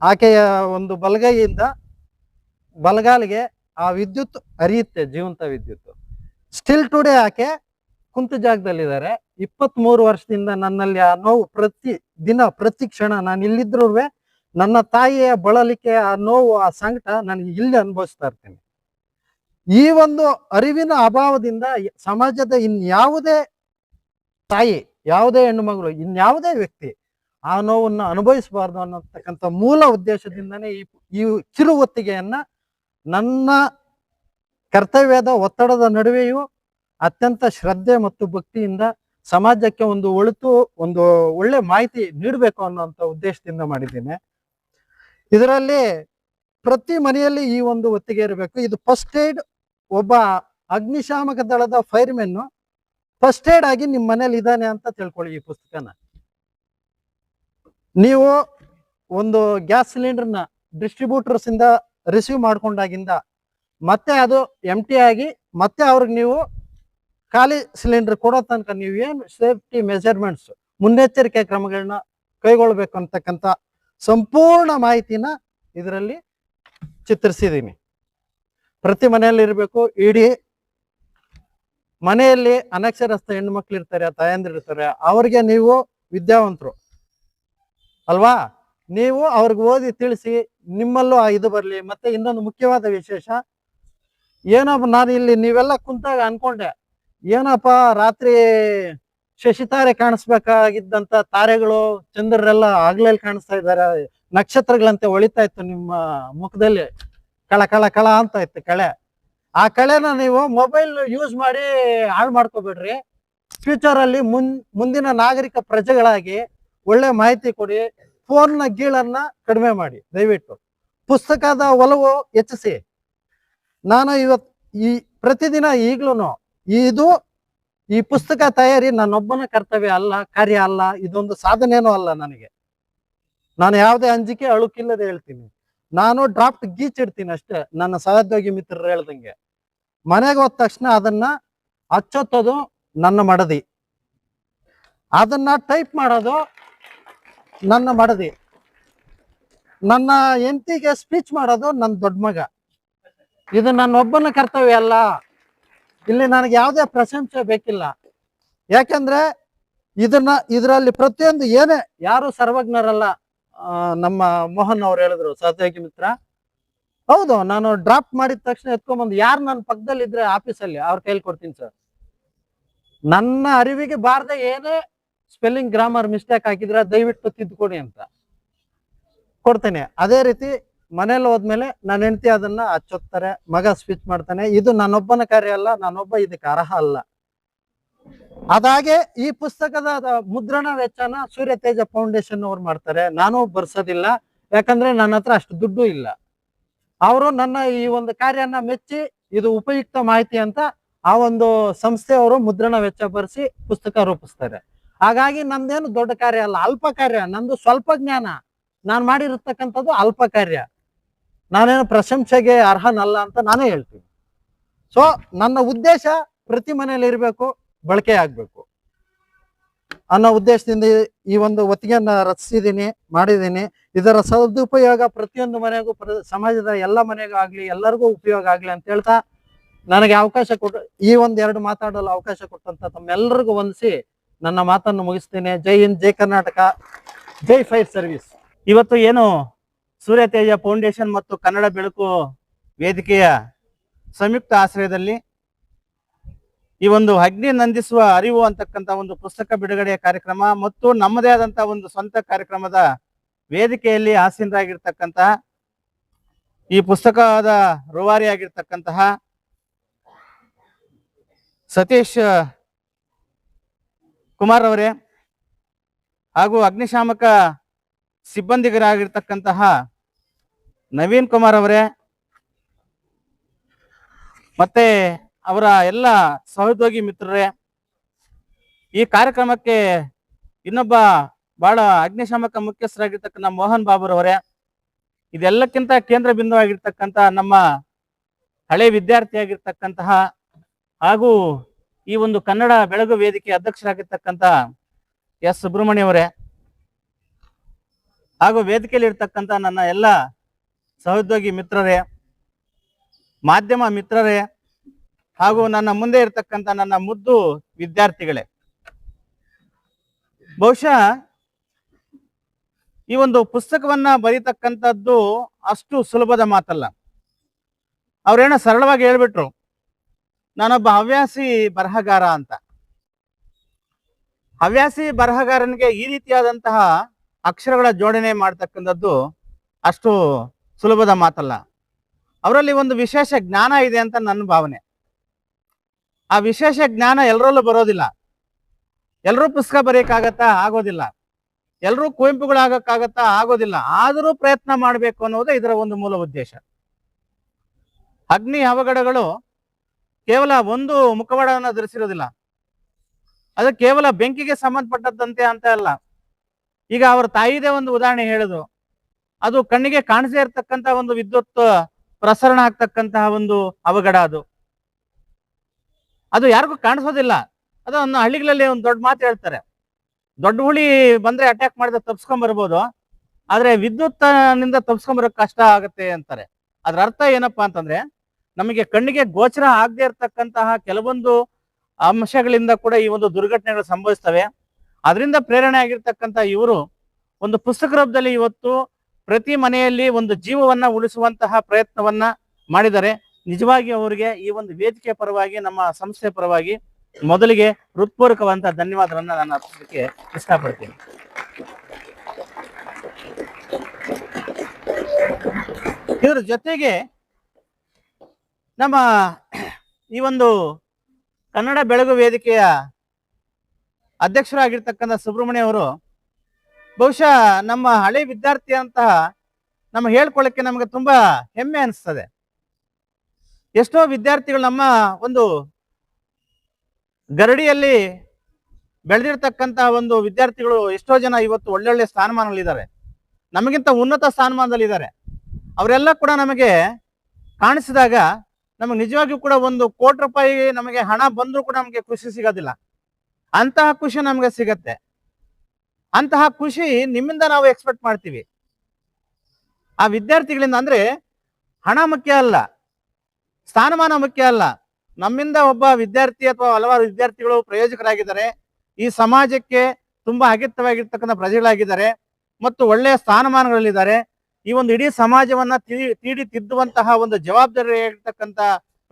ಆಕೆಯ ಒಂದು ಬಲಗೈಯಿಂದ ಬಲಗಾಲಿಗೆ ಆ ವಿದ್ಯುತ್ ಹರಿಯುತ್ತೆ, ಜೀವಂತ ವಿದ್ಯುತ್. ಸ್ಟಿಲ್ ಟುಡೇ ಆಕೆ ಕುಂತ ಜಾಗದಲ್ಲಿದ್ದಾರೆ. 23 ವರ್ಷದಿಂದ ನನ್ನಲ್ಲಿ ಆ ನೋವು ಪ್ರತಿ ದಿನ ಪ್ರತಿ ಕ್ಷಣ ನಾನು ಇಲ್ಲಿದ್ರೂ ನನ್ನ ತಾಯಿಯ ಬಳಲಿಕೆ, ಆ ನೋವು, ಆ ಸಂಕಟ ನನಗೆ ಇಲ್ಲಿ ಅನುಭವಿಸ್ತಾ ಇರ್ತೀನಿ. ಈ ಒಂದು ಅರಿವಿನ ಅಭಾವದಿಂದ ಸಮಾಜದ ಇನ್ಯಾವುದೇ ತಾಯಿ, ಯಾವುದೇ ಹೆಣ್ಣು ಮಗಳು, ಇನ್ಯಾವುದೇ ವ್ಯಕ್ತಿ ಆ ನೋವನ್ನು ಅನುಭವಿಸಬಾರ್ದು ಅನ್ನತಕ್ಕಂಥ ಮೂಲ ಉದ್ದೇಶದಿಂದನೇ ಈ ಕಿರು ಹೊತ್ತಿಗೆಯನ್ನ ನನ್ನ ಕರ್ತವ್ಯದ ಒತ್ತಡದ ನಡುವೆಯೂ ಅತ್ಯಂತ ಶ್ರದ್ಧೆ ಮತ್ತು ಭಕ್ತಿಯಿಂದ ಸಮಾಜಕ್ಕೆ ಒಂದು ಒಳ್ಳೆ ಮಾಹಿತಿ ನೀಡಬೇಕು ಅನ್ನುವಂಥ ಉದ್ದೇಶದಿಂದ ಮಾಡಿದ್ದೇನೆ. ಇದರಲ್ಲಿ ಪ್ರತಿ ಮನೆಯಲ್ಲಿ ಈ ಒಂದು ಹೊತ್ತಿಗೆ ಇರಬೇಕು. ಇದು ಫಸ್ಟ್ ಏಡ್. ಒಬ್ಬ ಅಗ್ನಿಶಾಮಕ ದಳದ ಫೈರ್ಮೆನ್ ಫಸ್ಟ್ ಏಡ್ ಆಗಿ ನಿಮ್ಮ ಮನೇಲಿ ಇದ್ದಾನೆ ಅಂತ ತಿಳ್ಕೊಳ್ಳಿ. ಈ ಪುಸ್ತಕನ ನೀವು ಒಂದು ಗ್ಯಾಸ್ ಸಿಲಿಂಡರ್ನ ಡಿಸ್ಟ್ರಿಬ್ಯೂಟರ್ಸ್ ಇಂದ ರಿಸೀವ್ ಮಾಡ್ಕೊಂಡಾಗಿಂದ ಮತ್ತೆ ಅದು ಎಂಟಿ ಆಗಿ ಮತ್ತೆ ಅವ್ರಿಗೆ ನೀವು ಖಾಲಿ ಸಿಲಿಂಡರ್ ಕೊಡೋ ತನಕ ನೀವು ಏನು ಸೇಫ್ಟಿ ಮೆಜರ್ಮೆಂಟ್ಸ್, ಮುನ್ನೆಚ್ಚರಿಕೆ ಕ್ರಮಗಳನ್ನ ಕೈಗೊಳ್ಬೇಕು ಅಂತಕ್ಕಂಥ ಸಂಪೂರ್ಣ ಮಾಹಿತಿನ ಇದರಲ್ಲಿ ಚಿತ್ರಿಸಿದ್ದೀನಿ. ಪ್ರತಿ ಮನೆಯಲ್ಲಿ ಇರಬೇಕು. ಇಡೀ ಮನೆಯಲ್ಲಿ ಅನಕ್ಷರಸ್ಥ ಹೆಣ್ಣು ಮಕ್ಳು ಇರ್ತಾರೆ, ತಾಯಂದಿರು ಇರ್ತಾರೆ, ಅವ್ರಿಗೆ ನೀವು ವಿದ್ಯಾವಂತರು ಅಲ್ವಾ, ನೀವು ಅವ್ರಿಗೆ ಓದಿ ತಿಳಿಸಿ ನಿಮ್ಮಲ್ಲೂ ಆ ಇದು ಬರಲಿ. ಮತ್ತೆ ಇನ್ನೊಂದು ಮುಖ್ಯವಾದ ವಿಶೇಷ, ಏನಪ್ಪ ನಾನು ಇಲ್ಲಿ ನೀವೆಲ್ಲ ಕುಂತಾಗ ಅನ್ಕೊಂಡೆ, ಏನಪ್ಪ ರಾತ್ರಿ ಶಶಿತಾರೆ ಕಾಣಿಸ್ಬೇಕಾಗಿದ್ದಂತ ತಾರೆಗಳು, ಚಂದ್ರರೆಲ್ಲ ಆಗ್ಲಲ್ಲಿ ಕಾಣಿಸ್ತಾ ಇದ್ದಾರೆ, ನಕ್ಷತ್ರಗಳಂತೆ ಹೊಳಿತಾ ಇತ್ತು ನಿಮ್ಮ ಮುಖದಲ್ಲಿ, ಕಳ ಕಳ ಕಳ ಅಂತ ಇತ್ತು ಕಳೆ. ಆ ಕಳೆನ ನೀವು ಮೊಬೈಲ್ ಯೂಸ್ ಮಾಡಿ ಹಾಳು ಮಾಡ್ಕೋಬೇಡ್ರಿ. ಫ್ಯೂಚರ್ ಅಲ್ಲಿ ಮುಂದಿನ ನಾಗರಿಕ ಪ್ರಜೆಗಳಾಗಿ ಒಳ್ಳೆ ಮಾಹಿತಿ ಕೊಡಿ. ಫೋನ್ನ ಗೀಳನ್ನ ಕಡಿಮೆ ಮಾಡಿ ದಯವಿಟ್ಟು. ಪುಸ್ತಕದ ಒಲವು ಹೆಚ್ಚಿಸಿ. ನಾನು ಪ್ರತಿದಿನ ಈಗ್ಲೂ ಇದು ಈ ಪುಸ್ತಕ ತಯಾರಿ ನನ್ನೊಬ್ಬನ ಕರ್ತವ್ಯ ಅಲ್ಲ, ಕಾರ್ಯ ಅಲ್ಲ, ಇದೊಂದು ಸಾಧನೆನೂ ಅಲ್ಲ ನನಗೆ. ನಾನು ಯಾವುದೇ ಅಂಜಿಕೆ ಅಳುಕಿಲ್ಲದೆ ಹೇಳ್ತೀನಿ. ನಾನು ಡ್ರಾಫ್ಟ್ ಗೀಚಿಡ್ತೀನಿ ಅಷ್ಟೇ, ನನ್ನ ಸಹೋದ್ಯೋಗಿ ಮಿತ್ರರು ಹೇಳ್ದಂಗೆ. ಮನೆಗೆ ಹೋದ ತಕ್ಷಣ ಅದನ್ನ ಅಚ್ಚೊತ್ತೋದು ನನ್ನ ಮಡದಿ, ಅದನ್ನ ಟೈಪ್ ಮಾಡೋದು ನನ್ನ ಮಡದಿ, ನನ್ನ ಹೆಂಡತಿಗೆ ಸ್ಪೀಚ್ ಮಾಡೋದು ನನ್ನ ದೊಡ್ಡ ಮಗ. ಇದು ನನ್ನೊಬ್ಬನ ಕರ್ತವ್ಯ ಅಲ್ಲ. ಇಲ್ಲಿ ನನಗೆ ಯಾವುದೇ ಪ್ರಶಂಸೆ ಬೇಕಿಲ್ಲ. ಯಾಕಂದ್ರೆ ಇದರಲ್ಲಿ ಪ್ರತಿಯೊಂದು ಏನೇ, ಯಾರು ಸರ್ವಜ್ಞರಲ್ಲ. ನಮ್ಮ ಮೋಹನ್ ಅವ್ರು ಹೇಳಿದ್ರು, ಸಹೋದ್ಯೋಗಿ ಮಿತ್ರ. ಹೌದು, ನಾನು ಡ್ರಾಫ್ಟ್ ಮಾಡಿದ ತಕ್ಷಣ ಎತ್ಕೊಂಡ್ಬಂದು ಯಾರು ನನ್ನ ಪಕ್ಕದಲ್ಲಿ ಇದ್ರೆ ಆಫೀಸಲ್ಲಿ ಅವ್ರ ಕೈಲಿ ಕೊಡ್ತೀನಿ ಸರ್. ನನ್ನ ಅರಿವಿಗೆ ಬಾರದೆ ಏನೇ ಸ್ಪೆಲ್ಲಿಂಗ್ ಗ್ರಾಮರ್ ಮಿಸ್ಟೇಕ್ ಹಾಕಿದ್ರೆ ದಯವಿಟ್ಟು ತಿದ್ದುಕೊಡಿ ಅಂತ ಕೊಡ್ತೇನೆ. ಅದೇ ರೀತಿ ಮನೇಲಿ ಹೋದ್ಮೇಲೆ ನನ್ನ ಹೆಂಡತಿ ಅದನ್ನ ಹಚ್ಚೋತ್ತಾರೆ, ಮಗ ಸ್ವಿಚ್ ಮಾಡ್ತಾನೆ. ಇದು ನನ್ನೊಬ್ಬನ ಕಾರ್ಯ ಅಲ್ಲ, ನಾನೊಬ್ಬ ಇದಕ್ಕೆ ಅರ್ಹ ಅಲ್ಲ. ಅದಾಗೆ ಈ ಪುಸ್ತಕದ ಮುದ್ರಣ ವೆಚ್ಚನ ಸೂರ್ಯ ತೇಜ ಫೌಂಡೇಶನ್ ಅವ್ರು ಮಾಡ್ತಾರೆ, ನಾನು ಬರ್ಸೋದಿಲ್ಲ. ಯಾಕಂದ್ರೆ ನನ್ನ ಹತ್ರ ಅಷ್ಟು ದುಡ್ಡು ಇಲ್ಲ. ಅವರು ನನ್ನ ಈ ಒಂದು ಕಾರ್ಯನ ಮೆಚ್ಚಿ ಇದು ಉಪಯುಕ್ತ ಮಾಹಿತಿ ಅಂತ ಆ ಒಂದು ಸಂಸ್ಥೆಯವರು ಮುದ್ರಣ ವೆಚ್ಚ ಭರಿಸಿ ಪುಸ್ತಕ ರೂಪಿಸ್ತಾರೆ. ಹಾಗಾಗಿ ನಂದೇನು ದೊಡ್ಡ ಕಾರ್ಯ ಅಲ್ಲ, ಅಲ್ಪ ಕಾರ್ಯ. ನಂದು ಸ್ವಲ್ಪ ಜ್ಞಾನ, ನಾನು ಮಾಡಿರತಕ್ಕಂಥದ್ದು ಅಲ್ಪ ಕಾರ್ಯ. ನಾನೇನು ಪ್ರಶಂಸೆಗೆ ಅರ್ಹನಲ್ಲ ಅಂತ ನಾನೇ ಹೇಳ್ತೀನಿ. ಸೊ ನನ್ನ ಉದ್ದೇಶ ಪ್ರತಿ ಮನೆಯಲ್ಲಿ ಇರಬೇಕು, ಬಳಕೆ ಆಗ್ಬೇಕು ಅನ್ನೋ ಉದ್ದೇಶದಿಂದ ಈ ಒಂದು ಒತ್ತಿಗೆಯನ್ನ ರಚಿಸಿದ್ದೀನಿ, ಮಾಡಿದ್ದೀನಿ. ಇದರ ಸದುಪಯೋಗ ಪ್ರತಿಯೊಂದು ಮನೆಗೂ, ಸಮಾಜದ ಎಲ್ಲ ಮನೆಗೂ ಆಗ್ಲಿ, ಎಲ್ಲರಿಗೂ ಉಪಯೋಗ ಆಗ್ಲಿ ಅಂತ ಹೇಳ್ತಾ ನನಗೆ ಅವಕಾಶ ಕೊಟ್ಟು ಈ ಒಂದೆರಡು ಮಾತಾಡಲು ಅವಕಾಶ ಕೊಟ್ಟಂತ ತಮ್ಮೆಲ್ಲರಿಗೂ ವಂದಿಸಿ ನನ್ನ ಮಾತನ್ನು ಮುಗಿಸ್ತೇನೆ. ಜೈ ಹಿಂದ್, ಜೈ ಕರ್ನಾಟಕ, ಜೈ ಫೈರ್ ಸರ್ವಿಸ್. ಇವತ್ತು ಏನು ಸೂರ್ಯ ತೇಜ ಫೌಂಡೇಶನ್ ಮತ್ತು ಕನ್ನಡ ಬೆಳಕು ವೇದಿಕೆಯ ಸಂಯುಕ್ತ ಆಶ್ರಯದಲ್ಲಿ ಈ ಒಂದು ಅಗ್ನಿ ನಂದಿಸುವ ಅರಿವು ಅಂತಕ್ಕಂಥ ಒಂದು ಪುಸ್ತಕ ಬಿಡುಗಡೆಯ ಕಾರ್ಯಕ್ರಮ ಮತ್ತು ನಮ್ಮದೇ ಆದಂತ ಒಂದು ಸ್ವಂತ ಕಾರ್ಯಕ್ರಮದ ವೇದಿಕೆಯಲ್ಲಿ ಆಸೀನರಾಗಿರ್ತಕ್ಕಂತಹ ಈ ಪುಸ್ತಕದ ರೂವಾರಿಯಾಗಿರ್ತಕ್ಕಂತಹ ಸತೀಶ್ ಕುಮಾರ್ ಅವರೇ ಹಾಗೂ ಅಗ್ನಿಶಾಮಕ ಸಿಬ್ಬಂದಿಗರಾಗಿರ್ತಕ್ಕಂತಹ ನವೀನ್ ಕುಮಾರ್ ಅವರೇ ಮತ್ತೆ ಅವರ ಎಲ್ಲ ಸಹೋದ್ಯೋಗಿ ಮಿತ್ರರೇ, ಈ ಕಾರ್ಯಕ್ರಮಕ್ಕೆ ಇನ್ನೊಬ್ಬ ಬಹಳ ಅಗ್ನಿಶಾಮಕ ಮುಖ್ಯಸ್ಥರಾಗಿರ್ತಕ್ಕಂಥ ಮೋಹನ್ ಬಾಬುರವರೇ, ಇದೆಲ್ಲಕ್ಕಿಂತ ಕೇಂದ್ರ ಬಿಂದುವಾಗಿರ್ತಕ್ಕಂಥ ನಮ್ಮ ಹಳೆ ವಿದ್ಯಾರ್ಥಿಯಾಗಿರ್ತಕ್ಕಂತಹ ಹಾಗೂ ಈ ಒಂದು ಕನ್ನಡ ಬೆಳಗು ವೇದಿಕೆ ಅಧ್ಯಕ್ಷರಾಗಿರ್ತಕ್ಕಂಥ ಎಸ್ ಸುಬ್ರಹ್ಮಣ್ಯ ಅವರೇ, ಹಾಗೂ ವೇದಿಕೆಯಲ್ಲಿ ಇರ್ತಕ್ಕಂಥ ನನ್ನ ಎಲ್ಲ ಸಹೋದ್ಯೋಗಿ ಮಿತ್ರರೇ, ಮಾಧ್ಯಮ ಮಿತ್ರರೇ, ಹಾಗೂ ನನ್ನ ಮುಂದೆ ಇರ್ತಕ್ಕಂಥ ನನ್ನ ಮುದ್ದು ವಿದ್ಯಾರ್ಥಿಗಳೇ, ಬಹುಶಃ ಈ ಒಂದು ಪುಸ್ತಕವನ್ನ ಬರೀತಕ್ಕಂಥದ್ದು ಅಷ್ಟು ಸುಲಭದ ಮಾತಲ್ಲ. ಅವ್ರೇನೋ ಸರಳವಾಗಿ ಹೇಳ್ಬಿಟ್ರು, ನಾನೊಬ್ಬ ಹವ್ಯಾಸಿ ಬರಹಗಾರ ಅಂತ. ಹವ್ಯಾಸಿ ಬರಹಗಾರನಿಗೆ ಈ ರೀತಿಯಾದಂತಹ ಅಕ್ಷರಗಳ ಜೋಡಣೆ ಮಾಡ್ತಕ್ಕಂಥದ್ದು ಅಷ್ಟು ಸುಲಭದ ಮಾತಲ್ಲ. ಅವರಲ್ಲಿ ಒಂದು ವಿಶೇಷ ಜ್ಞಾನ ಇದೆ ಅಂತ ನನ್ನ ಭಾವನೆ. ಆ ವಿಶೇಷ ಜ್ಞಾನ ಎಲ್ಲರಲ್ಲೂ ಬರೋದಿಲ್ಲ. ಎಲ್ಲರೂ ಪುಸ್ತಕ ಬರೆಯಕ್ಕಾಗತ್ತಾ? ಆಗೋದಿಲ್ಲ. ಎಲ್ಲರೂ ಕುವೆಂಪುಗಳಾಗಕ್ಕಾಗತ್ತಾ? ಆಗೋದಿಲ್ಲ. ಆದರೂ ಪ್ರಯತ್ನ ಮಾಡಬೇಕು ಅನ್ನೋದು ಇದರ ಒಂದು ಮೂಲ ಉದ್ದೇಶ. ಅಗ್ನಿ ಅವಘಡಗಳು ಕೇವಲ ಒಂದು ಮುಖವಾಡವನ್ನು ಧರಿಸಿರೋದಿಲ್ಲ, ಅದು ಕೇವಲ ಬೆಂಕಿಗೆ ಸಂಬಂಧಪಟ್ಟದ್ದಂತೆ ಅಂತ ಅಲ್ಲ. ಈಗ ಅವರ ತಾಯಿದೇ ಒಂದು ಉದಾಹರಣೆ ಹೇಳಿದ್ರು, ಅದು ಕಣ್ಣಿಗೆ ಕಾಣಿಸದೇ ಇರತಕ್ಕಂತ ಒಂದು ವಿದ್ಯುತ್ ಪ್ರಸರಣ ಆಗ್ತಕ್ಕಂತಹ ಒಂದು ಅವಘಡ. ಅದು ಯಾರಿಗೂ ಕಾಣಿಸೋದಿಲ್ಲ. ಅದನ್ನು ಹಳ್ಳಿಗಳಲ್ಲಿ ಒಂದು ದೊಡ್ಡ ಮಾತು ಹೇಳ್ತಾರೆ, ದೊಡ್ಡ ಹುಳಿ ಬಂದ್ರೆ ಅಟ್ಯಾಕ್ ಮಾಡಿದ್ರೆ ತಪ್ಸ್ಕೊಂಡ್ ಬರ್ಬೋದು, ಆದ್ರೆ ವಿದ್ಯುತ್ ನಿಂದ ತಪ್ಸ್ಕೊಂಬರೋಕ್ ಕಷ್ಟ ಆಗತ್ತೆ ಅಂತಾರೆ. ಅದ್ರ ಅರ್ಥ ಏನಪ್ಪಾ ಅಂತಂದ್ರೆ, ನಮಗೆ ಕಣ್ಣಿಗೆ ಗೋಚರ ಆಗದೆ ಇರತಕ್ಕಂತಹ ಕೆಲವೊಂದು ಅಂಶಗಳಿಂದ ಕೂಡ ಈ ಒಂದು ದುರ್ಘಟನೆಗಳು ಸಂಭವಿಸ್ತವೆ. ಅದರಿಂದ ಪ್ರೇರಣೆ ಆಗಿರ್ತಕ್ಕಂಥ ಇವರು ಒಂದು ಪುಸ್ತಕ ರೂಪದಲ್ಲಿ ಇವತ್ತು ಪ್ರತಿ ಮನೆಯಲ್ಲಿ ಒಂದು ಜೀವವನ್ನ ಉಳಿಸುವಂತಹ ಪ್ರಯತ್ನವನ್ನ ಮಾಡಿದ್ದಾರೆ. ನಿಜವಾಗಿ ಅವರಿಗೆ ಈ ಒಂದು ವೇದಿಕೆ ಪರವಾಗಿ, ನಮ್ಮ ಸಂಸ್ಥೆ ಪರವಾಗಿ ಮೊದಲಿಗೆ ಹೃತ್ಪೂರ್ವಕವಂತ ಧನ್ಯವಾದಗಳನ್ನ ನಾನು ಅರ್ಪಿಸಲಿಕ್ಕೆ ಇಷ್ಟಪಡ್ತೀನಿ. ಇದರ ಜೊತೆಗೆ ನಮ್ಮ ಈ ಒಂದು ಕನ್ನಡ ಬೆಳಗು ವೇದಿಕೆಯ ಅಧ್ಯಕ್ಷರಾಗಿರ್ತಕ್ಕಂಥ ಸುಬ್ರಹ್ಮಣ್ಯ ಅವರು ಬಹುಶಃ ನಮ್ಮ ಹಳೆ ವಿದ್ಯಾರ್ಥಿ ಅಂತ ನಮ್ಮ ಹೇಳ್ಕೊಳ್ಳಕ್ಕೆ ನಮಗೆ ತುಂಬಾ ಹೆಮ್ಮೆ ಅನಿಸ್ತದೆ. ಎಷ್ಟೋ ವಿದ್ಯಾರ್ಥಿಗಳು ನಮ್ಮ ಒಂದು ಗರಡಿಯಲ್ಲಿ ಬೆಳೆದಿರ್ತಕ್ಕಂತ ಒಂದು ವಿದ್ಯಾರ್ಥಿಗಳು ಎಷ್ಟೋ ಜನ ಇವತ್ತು ಒಳ್ಳೊಳ್ಳೆ ಸ್ಥಾನಮಾನಗಳಿದ್ದಾರೆ, ನಮಗಿಂತ ಉನ್ನತ ಸ್ಥಾನಮಾನದಲ್ಲಿದ್ದಾರೆ. ಅವರೆಲ್ಲ ಕೂಡ ನಮಗೆ ಕಾಣಿಸಿದಾಗ ನಮಗೆ ನಿಜವಾಗಿಯೂ ಕೂಡ 1 ಕೋಟಿ ರೂಪಾಯಿ ನಮಗೆ ಹಣ ಬಂದರೂ ಕೂಡ ನಮಗೆ ಖುಷಿ ಸಿಗೋದಿಲ್ಲ. ಅಂತಹ ಖುಷಿ ನಮಗೆ ಸಿಗತ್ತೆ. ಅಂತಹ ಖುಷಿ ನಿಮ್ಮಿಂದ ನಾವು ಎಕ್ಸ್ಪೆಕ್ಟ್ ಮಾಡ್ತೀವಿ. ಆ ವಿದ್ಯಾರ್ಥಿಗಳಿಂದ. ಅಂದ್ರೆ ಹಣ ಮುಖ್ಯ ಅಲ್ಲ, ಸ್ಥಾನಮಾನ ಮುಖ್ಯ ಅಲ್ಲ. ನಮ್ಮಿಂದ ಒಬ್ಬ ವಿದ್ಯಾರ್ಥಿ ಅಥವಾ ಹಲವಾರು ವಿದ್ಯಾರ್ಥಿಗಳು ಪ್ರಯೋಜಕರಾಗಿದ್ದಾರೆ, ಈ ಸಮಾಜಕ್ಕೆ ತುಂಬಾ ಅಗತ್ಯವಾಗಿರ್ತಕ್ಕಂಥ ಪ್ರಜೆಗಳಾಗಿದ್ದಾರೆ ಮತ್ತು ಒಳ್ಳೆಯ ಸ್ಥಾನಮಾನಗಳಲ್ಲಿದ್ದಾರೆ. ಈ ಒಂದು ಇಡೀ ಸಮಾಜವನ್ನ ತೀಡಿ ತಿದ್ದುವಂತಹ ಒಂದು ಜವಾಬ್ದಾರಿ ಆಗಿರ್ತಕ್ಕಂಥ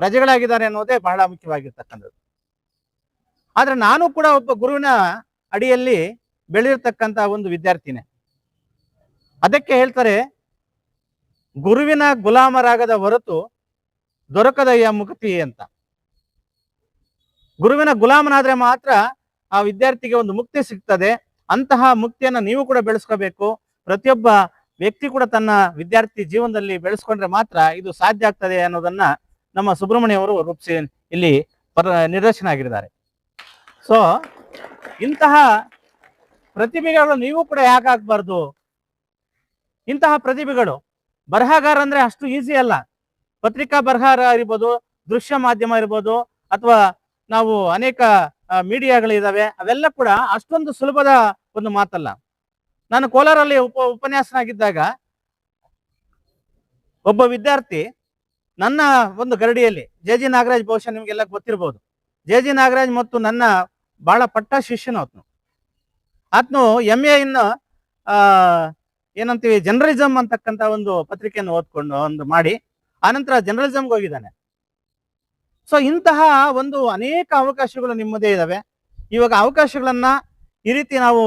ಪ್ರಜೆಗಳಾಗಿದ್ದಾರೆ ಅನ್ನೋದೇ ಬಹಳ ಮುಖ್ಯವಾಗಿರ್ತಕ್ಕಂಥದ್ದು. ಆದ್ರೆ ನಾನು ಕೂಡ ಒಬ್ಬ ಗುರುವಿನ ಅಡಿಯಲ್ಲಿ ಬೆಳೆದಿರ್ತಕ್ಕಂಥ ಒಂದು ವಿದ್ಯಾರ್ಥಿನೇ. ಅದಕ್ಕೆ ಹೇಳ್ತಾರೆ, ಗುರುವಿನ ಗುಲಾಮರಾಗದ ಹೊರತು ದೊರಕದಯ್ಯ ಮುಕ್ತಿ ಅಂತ. ಗುರುವಿನ ಗುಲಾಮನಾದ್ರೆ ಮಾತ್ರ ಆ ವಿದ್ಯಾರ್ಥಿಗೆ ಒಂದು ಮುಕ್ತಿ ಸಿಗ್ತದೆ. ಅಂತಹ ಮುಕ್ತಿಯನ್ನ ನೀವು ಕೂಡ ಬೆಳೆಸ್ಕೋಬೇಕು. ಪ್ರತಿಯೊಬ್ಬ ವ್ಯಕ್ತಿ ಕೂಡ ತನ್ನ ವಿದ್ಯಾರ್ಥಿ ಜೀವನದಲ್ಲಿ ಬೆಳೆಸ್ಕೊಂಡ್ರೆ ಮಾತ್ರ ಇದು ಸಾಧ್ಯ ಆಗ್ತದೆ ಅನ್ನೋದನ್ನ ನಮ್ಮ ಸುಬ್ರಹ್ಮಣ್ಯ ಅವರು ರೂಪಿಸಿ ಇಲ್ಲಿ ನಿದರ್ಶನ ಆಗಿದ್ದಾರೆ. ಸೊ ಇಂತಹ ಪ್ರತಿಭೆಗಳು ನೀವು ಕೂಡ ಯಾಕೆ ಆಗ್ಬಾರ್ದು? ಇಂತಹ ಪ್ರತಿಭೆಗಳು, ಬರಹಗಾರ ಅಂದ್ರೆ ಅಷ್ಟು ಈಸಿ ಅಲ್ಲ. ಪತ್ರಿಕಾ ಬರಹಗಾರ ಇರ್ಬೋದು, ದೃಶ್ಯ ಮಾಧ್ಯಮ ಇರ್ಬೋದು, ಅಥವಾ ನಾವು ಅನೇಕ ಮೀಡಿಯಾಗಳಿದಾವೆ, ಅವೆಲ್ಲ ಕೂಡ ಅಷ್ಟೊಂದು ಸುಲಭದ ಒಂದು ಮಾತಲ್ಲ. ನಾನು ಕೋಲಾರಲ್ಲಿ ಉಪನ್ಯಾಸನಾಗಿದ್ದಾಗ ಒಬ್ಬ ವಿದ್ಯಾರ್ಥಿ ನನ್ನ ಒಂದು ಗರಡಿಯಲ್ಲಿ, ಜೆ.ಜಿ. ನಾಗರಾಜ್, ಬಹುಶಃ ನಿಮ್ಗೆಲ್ಲ ಗೊತ್ತಿರ್ಬೋದು. ಜೆ.ಜಿ. ನಾಗರಾಜ್ ಮತ್ತು ನನ್ನ ಬಹಳ ಪಟ್ಟ ಶಿಷ್ಯನು ಆತನು MA ಇನ್ ಏನಂತೀವಿ ಜರ್ನಲಿಸಮ್ ಅಂತಕ್ಕಂಥ ಒಂದು ಪತ್ರಿಕೆಯನ್ನು ಓದ್ಕೊಂಡು ಒಂದು ಮಾಡಿ ಆನಂತರ ಜರ್ನಲಿಸಮ್ಗೆ ಹೋಗಿದ್ದಾನೆ. ಸೊ ಇಂತಹ ಒಂದು ಅನೇಕ ಅವಕಾಶಗಳು ನಿಮ್ಮದೇ ಇದಾವೆ. ಇವಾಗ ಅವಕಾಶಗಳನ್ನ ಈ ರೀತಿ ನಾವು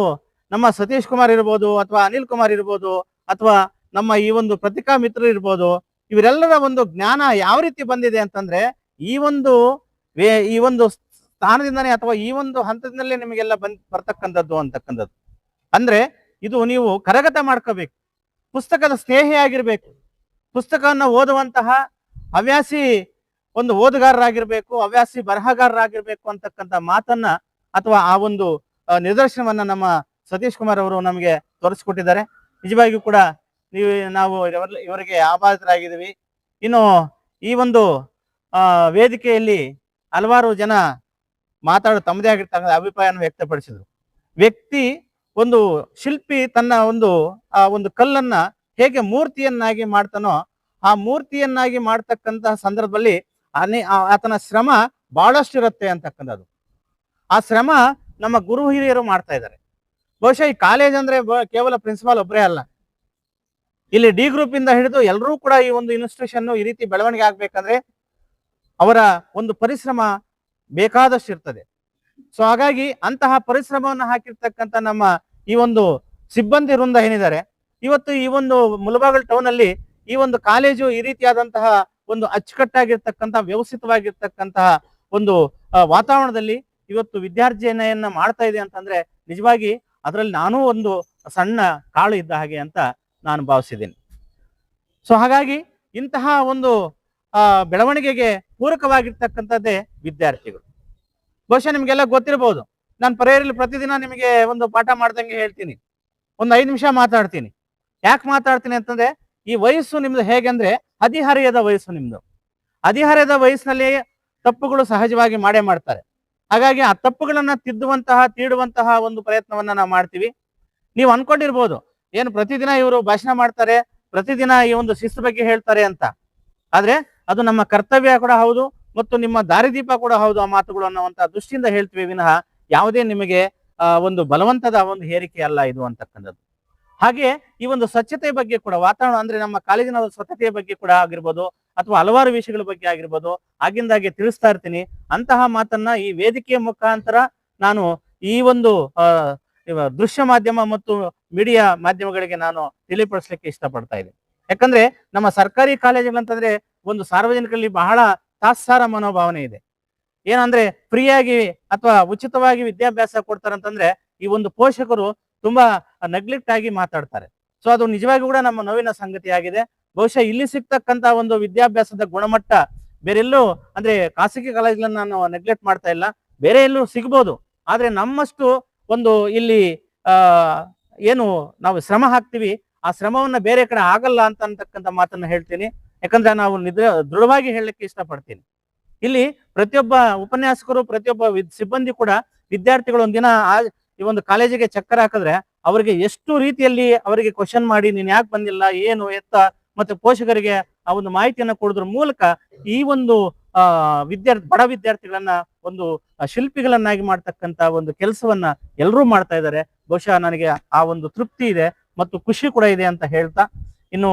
ನಮ್ಮ ಸತೀಶ್ ಕುಮಾರ್ ಇರ್ಬೋದು, ಅಥವಾ ಅನಿಲ್ ಕುಮಾರ್ ಇರ್ಬೋದು, ಅಥವಾ ನಮ್ಮ ಈ ಒಂದು ಪತ್ರಿಕಾ ಮಿತ್ರರು ಇರ್ಬೋದು, ಇವರೆಲ್ಲರ ಒಂದು ಜ್ಞಾನ ಯಾವ ರೀತಿ ಬಂದಿದೆ ಅಂತಂದ್ರೆ ಈ ಒಂದು ಸ್ಥಾನದಿಂದನೇ ಅಥವಾ ಈ ಒಂದು ಹಂತದಿಂದಲೇ ನಿಮಗೆಲ್ಲ ಬರ್ತಕ್ಕಂಥದ್ದು ಅಂತಕ್ಕಂಥದ್ದು. ಅಂದ್ರೆ ಇದು ನೀವು ಕರಗತ ಮಾಡ್ಕೋಬೇಕು, ಪುಸ್ತಕದ ಸ್ನೇಹಿಯಾಗಿರ್ಬೇಕು, ಪುಸ್ತಕವನ್ನು ಓದುವಂತಹ ಹವ್ಯಾಸಿ ಒಂದು ಓದುಗಾರರಾಗಿರ್ಬೇಕು, ಹವ್ಯಾಸಿ ಬರಹಗಾರರಾಗಿರ್ಬೇಕು ಅಂತಕ್ಕಂಥ ಮಾತನ್ನ ಅಥವಾ ಆ ಒಂದು ನಿದರ್ಶನವನ್ನ ನಮ್ಮ ಸತೀಶ್ ಕುಮಾರ್ ಅವರು ನಮಗೆ ತೋರಿಸ್ಕೊಟ್ಟಿದ್ದಾರೆ. ನಿಜವಾಗಿಯೂ ಕೂಡ ನಾವು ಇವರಿಗೆ ಆಭಾರಿತರಾಗಿದ್ದೀವಿ. ಇನ್ನು ಈ ಒಂದು ವೇದಿಕೆಯಲ್ಲಿ ಹಲವಾರು ಜನ ತಮ್ಮದೇ ಆಗಿರ್ತಕ್ಕಂಥ ಅಭಿಪ್ರಾಯವನ್ನು ವ್ಯಕ್ತಪಡಿಸಿದ್ರು. ವ್ಯಕ್ತಿ ಒಂದು ಶಿಲ್ಪಿ ತನ್ನ ಒಂದು ಕಲ್ಲನ್ನ ಹೇಗೆ ಮೂರ್ತಿಯನ್ನಾಗಿ ಮಾಡ್ತಾನೋ, ಆ ಮೂರ್ತಿಯನ್ನಾಗಿ ಮಾಡ್ತಕ್ಕಂತಹ ಸಂದರ್ಭದಲ್ಲಿ ಆತನ ಶ್ರಮ ಬಹಳಷ್ಟು ಇರುತ್ತೆ ಅಂತಕ್ಕಂಥದ್ದು. ಆ ಶ್ರಮ ನಮ್ಮ ಗುರು ಹಿರಿಯರು ಮಾಡ್ತಾ ಇದ್ದಾರೆ. ಬಹುಶಃ ಈ ಕಾಲೇಜ್ ಅಂದ್ರೆ ಕೇವಲ ಪ್ರಿನ್ಸಿಪಾಲ್ ಒಬ್ಬರೇ ಅಲ್ಲ, ಇಲ್ಲಿ ಡಿ ಗ್ರೂಪ್ ಇಂದ ಹಿಡಿದು ಎಲ್ಲರೂ ಕೂಡ ಈ ಒಂದು ಇನ್ಸ್ಟಿಟ್ಯೂಷನ್ ಈ ರೀತಿ ಬೆಳವಣಿಗೆ ಆಗ್ಬೇಕಂದ್ರೆ ಅವರ ಒಂದು ಪರಿಶ್ರಮ ಬೇಕಾದಷ್ಟು ಇರ್ತದೆ. ಸೊ ಹಾಗಾಗಿ ಅಂತಹ ಪರಿಶ್ರಮವನ್ನು ಹಾಕಿರ್ತಕ್ಕಂಥ ನಮ್ಮ ಈ ಒಂದು ಸಿಬ್ಬಂದಿ ವೃಂದ ಏನಿದ್ದಾರೆ, ಇವತ್ತು ಈ ಒಂದು ಮುಳಬಾಗಿಲು ಟೌನ್ ಅಲ್ಲಿ ಈ ಒಂದು ಕಾಲೇಜು ಈ ರೀತಿಯಾದಂತಹ ಒಂದು ಅಚ್ಚುಕಟ್ಟಾಗಿರ್ತಕ್ಕಂಥ ವ್ಯವಸ್ಥಿತವಾಗಿರ್ತಕ್ಕಂತಹ ಒಂದು ವಾತಾವರಣದಲ್ಲಿ ಇವತ್ತು ವಿದ್ಯಾರ್ಜನೆಯನ್ನ ಮಾಡ್ತಾ ಇದೆ ಅಂತಂದ್ರೆ ನಿಜವಾಗಿ ಅದರಲ್ಲಿ ನಾನೂ ಒಂದು ಸಣ್ಣ ಕಾಳು ಇದ್ದ ಹಾಗೆ ಅಂತ ನಾನು ಭಾವಿಸಿದ್ದೀನಿ. ಸೊ ಹಾಗಾಗಿ ಇಂತಹ ಒಂದು ಬೆಳವಣಿಗೆಗೆ ಪೂರಕವಾಗಿರ್ತಕ್ಕಂಥದ್ದೇ ವಿದ್ಯಾರ್ಥಿಗಳು. ಬಹುಶಃ ನಿಮ್ಗೆಲ್ಲ ಗೊತ್ತಿರಬಹುದು, ನಾನು ಪ್ರೇರಲ್ಲಿ ಪ್ರತಿದಿನ ನಿಮಗೆ ಒಂದು ಪಾಠ ಮಾಡ್ದಂಗೆ ಹೇಳ್ತೀನಿ, ಒಂದು 5 ನಿಮಿಷ ಮಾತಾಡ್ತೀನಿ. ಯಾಕೆ ಮಾತಾಡ್ತೀನಿ ಅಂತಂದ್ರೆ ಈ ವಯಸ್ಸು ನಿಮ್ದು ಹೇಗೆಂದ್ರೆ ಹದಿಹರೆಯದ ವಯಸ್ಸು ನಿಮ್ದು. ಹದಿಹರೆಯದ ವಯಸ್ಸಿನಲ್ಲಿ ತಪ್ಪುಗಳು ಸಹಜವಾಗಿ ಮಾಡೇ ಮಾಡ್ತಾರೆ. ಹಾಗಾಗಿ ಆ ತಪ್ಪುಗಳನ್ನ ತೀಡುವಂತಹ ಒಂದು ಪ್ರಯತ್ನವನ್ನ ನಾವು ಮಾಡ್ತೀವಿ. ನೀವು ಅನ್ಕೊಂಡಿರ್ಬೋದು ಏನು ಪ್ರತಿದಿನ ಇವರು ಭಾಷಣ ಮಾಡ್ತಾರೆ, ಪ್ರತಿದಿನ ಈ ಒಂದು ಶಿಸ್ತು ಬಗ್ಗೆ ಹೇಳ್ತಾರೆ ಅಂತ. ಆದ್ರೆ ಅದು ನಮ್ಮ ಕರ್ತವ್ಯ ಕೂಡ ಹೌದು ಮತ್ತು ನಿಮ್ಮ ದಾರಿದೀಪ ಕೂಡ ಹೌದು ಆ ಮಾತುಗಳು ಅನ್ನುವಂತ ದೃಷ್ಟಿಯಿಂದ ಹೇಳ್ತೀವಿ ವಿನಃ ಯಾವುದೇ ನಿಮಗೆ ಒಂದು ಬಲವಂತದ ಒಂದು ಹೇರಿಕೆ ಅಲ್ಲ ಇದು ಅಂತಕ್ಕಂಥದ್ದು. ಹಾಗೆ ಈ ಒಂದು ಸ್ವಚ್ಛತೆ ಬಗ್ಗೆ ಕೂಡ ವಾತಾವರಣ ಅಂದ್ರೆ ನಮ್ಮ ಕಾಲೇಜಿನ ಸ್ವಚ್ಛತೆಯ ಬಗ್ಗೆ ಕೂಡ ಆಗಿರ್ಬೋದು ಅಥವಾ ಹಲವಾರು ವಿಷಯಗಳ ಬಗ್ಗೆ ಆಗಿರ್ಬೋದು ಆಗಿಂದಾಗೆ ತಿಳಿಸ್ತಾ ಇರ್ತೀನಿ. ಅಂತಹ ಮಾತನ್ನ ಈ ವೇದಿಕೆಯ ಮುಖಾಂತರ ನಾನು ಈ ಒಂದು ದೃಶ್ಯ ಮಾಧ್ಯಮ ಮತ್ತು ಮೀಡಿಯಾ ಮಾಧ್ಯಮಗಳಿಗೆ ನಾನು ತಿಳಿಪಡಿಸ್ಲಿಕ್ಕೆ ಇಷ್ಟಪಡ್ತಾ ಇದ್ದೀನಿ. ಯಾಕಂದ್ರೆ ನಮ್ಮ ಸರ್ಕಾರಿ ಕಾಲೇಜುಗಳಂತಂದ್ರೆ ಒಂದು ಸಾರ್ವಜನಿಕರಲ್ಲಿ ಬಹಳ ತಾತ್ಸಾರ ಮನೋಭಾವನೆ ಇದೆ. ಏನಂದ್ರೆ ಫ್ರೀಯಾಗಿ ಅಥವಾ ಉಚಿತವಾಗಿ ವಿದ್ಯಾಭ್ಯಾಸ ಕೊಡ್ತಾರಂತಂದ್ರೆ ಈ ಒಂದು ಪೋಷಕರು ತುಂಬಾ ನೆಗ್ಲೆಕ್ಟ್ ಆಗಿ ಮಾತಾಡ್ತಾರೆ. ಸೊ ಅದು ನಿಜವಾಗಿ ಕೂಡ ನಮ್ಮ ನೋವಿನ ಸಂಗತಿ ಆಗಿದೆ. ಬಹುಶಃ ಇಲ್ಲಿ ಸಿಗ್ತಕ್ಕಂತ ಒಂದು ವಿದ್ಯಾಭ್ಯಾಸದ ಗುಣಮಟ್ಟ ಬೇರೆಲ್ಲೂ ಅಂದ್ರೆ ಖಾಸಗಿ ಕಾಲೇಜ್ಗಳನ್ನ ನಾನು ನೆಗ್ಲೆಕ್ಟ್ ಮಾಡ್ತಾ ಇಲ್ಲ, ಬೇರೆ ಎಲ್ಲೂ ಸಿಗ್ಬೋದು, ಆದ್ರೆ ನಮ್ಮಷ್ಟು ಒಂದು ಇಲ್ಲಿ ಆ ಏನು ನಾವು ಶ್ರಮ ಹಾಕ್ತಿವಿ ಆ ಶ್ರಮವನ್ನ ಬೇರೆ ಕಡೆ ಆಗಲ್ಲ ಅಂತಕ್ಕಂಥ ಮಾತನ್ನ ಹೇಳ್ತೀನಿ. ಯಾಕಂದ್ರೆ ನಾವು ದೃಢವಾಗಿ ಹೇಳಲಿಕ್ಕೆ ಇಷ್ಟಪಡ್ತೀನಿ. ಇಲ್ಲಿ ಪ್ರತಿಯೊಬ್ಬ ಉಪನ್ಯಾಸಕರು, ಪ್ರತಿಯೊಬ್ಬ ಸಿಬ್ಬಂದಿ ಕೂಡ ವಿದ್ಯಾರ್ಥಿಗಳು ಒಂದಿನ ಈ ಒಂದು ಕಾಲೇಜಿಗೆ ಚಕ್ಕರ್ ಹಾಕಿದ್ರೆ ಅವರಿಗೆ ಎಷ್ಟು ರೀತಿಯಲ್ಲಿ ಅವರಿಗೆ ಕ್ವಶನ್ ಮಾಡಿ ನೀನ್ ಯಾಕೆ ಬಂದಿಲ್ಲ, ಏನು ಎತ್ತ, ಮತ್ತೆ ಪೋಷಕರಿಗೆ ಆ ಒಂದು ಮಾಹಿತಿಯನ್ನ ಕೊಡೋದ್ರ ಮೂಲಕ ಈ ಒಂದು ಬಡ ವಿದ್ಯಾರ್ಥಿಗಳನ್ನ ಒಂದು ಶಿಲ್ಪಿಗಳನ್ನಾಗಿ ಮಾಡ್ತಕ್ಕಂತ ಒಂದು ಕೆಲಸವನ್ನ ಎಲ್ಲರೂ ಮಾಡ್ತಾ ಇದ್ದಾರೆ. ಬಹುಶಃ ನನಗೆ ಆ ಒಂದು ತೃಪ್ತಿ ಇದೆ ಮತ್ತು ಖುಷಿ ಕೂಡ ಇದೆ ಅಂತ ಹೇಳ್ತಾ, ಇನ್ನು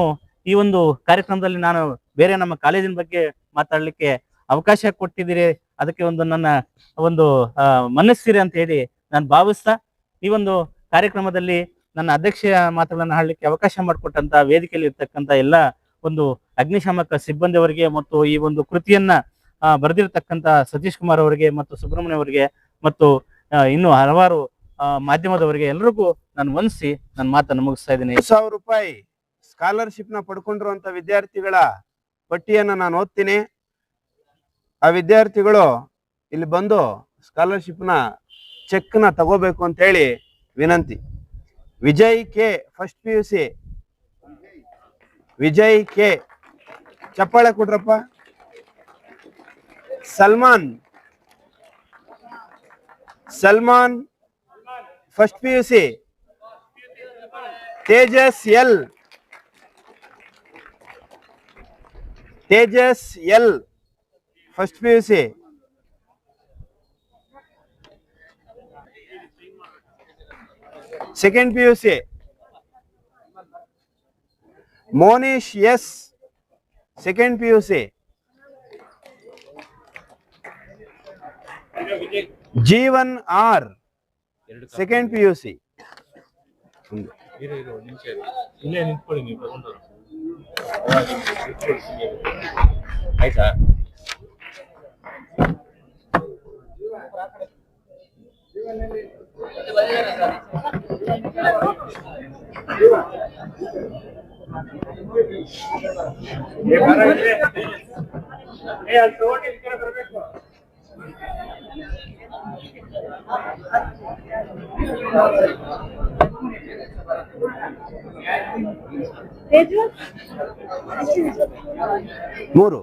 ಈ ಒಂದು ಕಾರ್ಯಕ್ರಮದಲ್ಲಿ ನಾನು ಬೇರೆ ನಮ್ಮ ಕಾಲೇಜಿನ ಬಗ್ಗೆ ಮಾತಾಡ್ಲಿಕ್ಕೆ ಅವಕಾಶ ಕೊಟ್ಟಿದ್ದೀರಿ, ಅದಕ್ಕೆ ಒಂದು ನನ್ನ ಒಂದು ಮನಸ್ಸಿರಿ ಅಂತ ಹೇಳಿ ನಾನು ಭಾವಿಸ್ತಾ, ಈ ಒಂದು ಕಾರ್ಯಕ್ರಮದಲ್ಲಿ ನನ್ನ ಅಧ್ಯಕ್ಷೀಯ ಮಾತುಗಳನ್ನ ಹಾಡಲಿಕ್ಕೆ ಅವಕಾಶ ಮಾಡಿಕೊಟ್ಟಂತ ವೇದಿಕೆಯಲ್ಲಿ ಇರ್ತಕ್ಕಂಥ ಎಲ್ಲ ಒಂದು ಅಗ್ನಿಶಾಮಕ ಸಿಬ್ಬಂದಿಯವರಿಗೆ ಮತ್ತು ಈ ಒಂದು ಕೃತಿಯನ್ನ ಬರೆದಿರ್ತಕ್ಕಂಥ ಸತೀಶ್ ಕುಮಾರ್ ಅವರಿಗೆ ಮತ್ತು ಸುಬ್ರಹ್ಮಣ್ಯ ಅವರಿಗೆ ಮತ್ತು ಇನ್ನು ಹಲವಾರು ಮಾಧ್ಯಮದವರಿಗೆ ಎಲ್ರಿಗೂ ನಾನು ವಂದಿಸಿ ನನ್ನ ಮಾತನ್ನು ಮುಗಿಸ್ತಾ ಇದ್ದೀನಿ. ₹1,000 ಸ್ಕಾಲರ್ಶಿಪ್ ನ ಪಡ್ಕೊಂಡಿರುವಂತ ವಿದ್ಯಾರ್ಥಿಗಳ ಪಟ್ಟಿಯನ್ನ ನಾನು ಓದ್ತೀನಿ. ಆ ವಿದ್ಯಾರ್ಥಿಗಳು ಇಲ್ಲಿ ಬಂದು ಸ್ಕಾಲರ್ಶಿಪ್ ನ ಚೆಕ್ ನ ತಗೋಬೇಕು ಅಂತ ಹೇಳಿ ವಿನಂತಿ. Vijay K first PUC, Vijay K, ಚಪ್ಪಾಳೆ ಕೊಡ್ರಪ್ಪ. Salman first PUC, Tejas L first PUC, second PUC, Monish S second PUC, Jeevan R second PUC. ಆಯ್ತಾ? ಮೂರು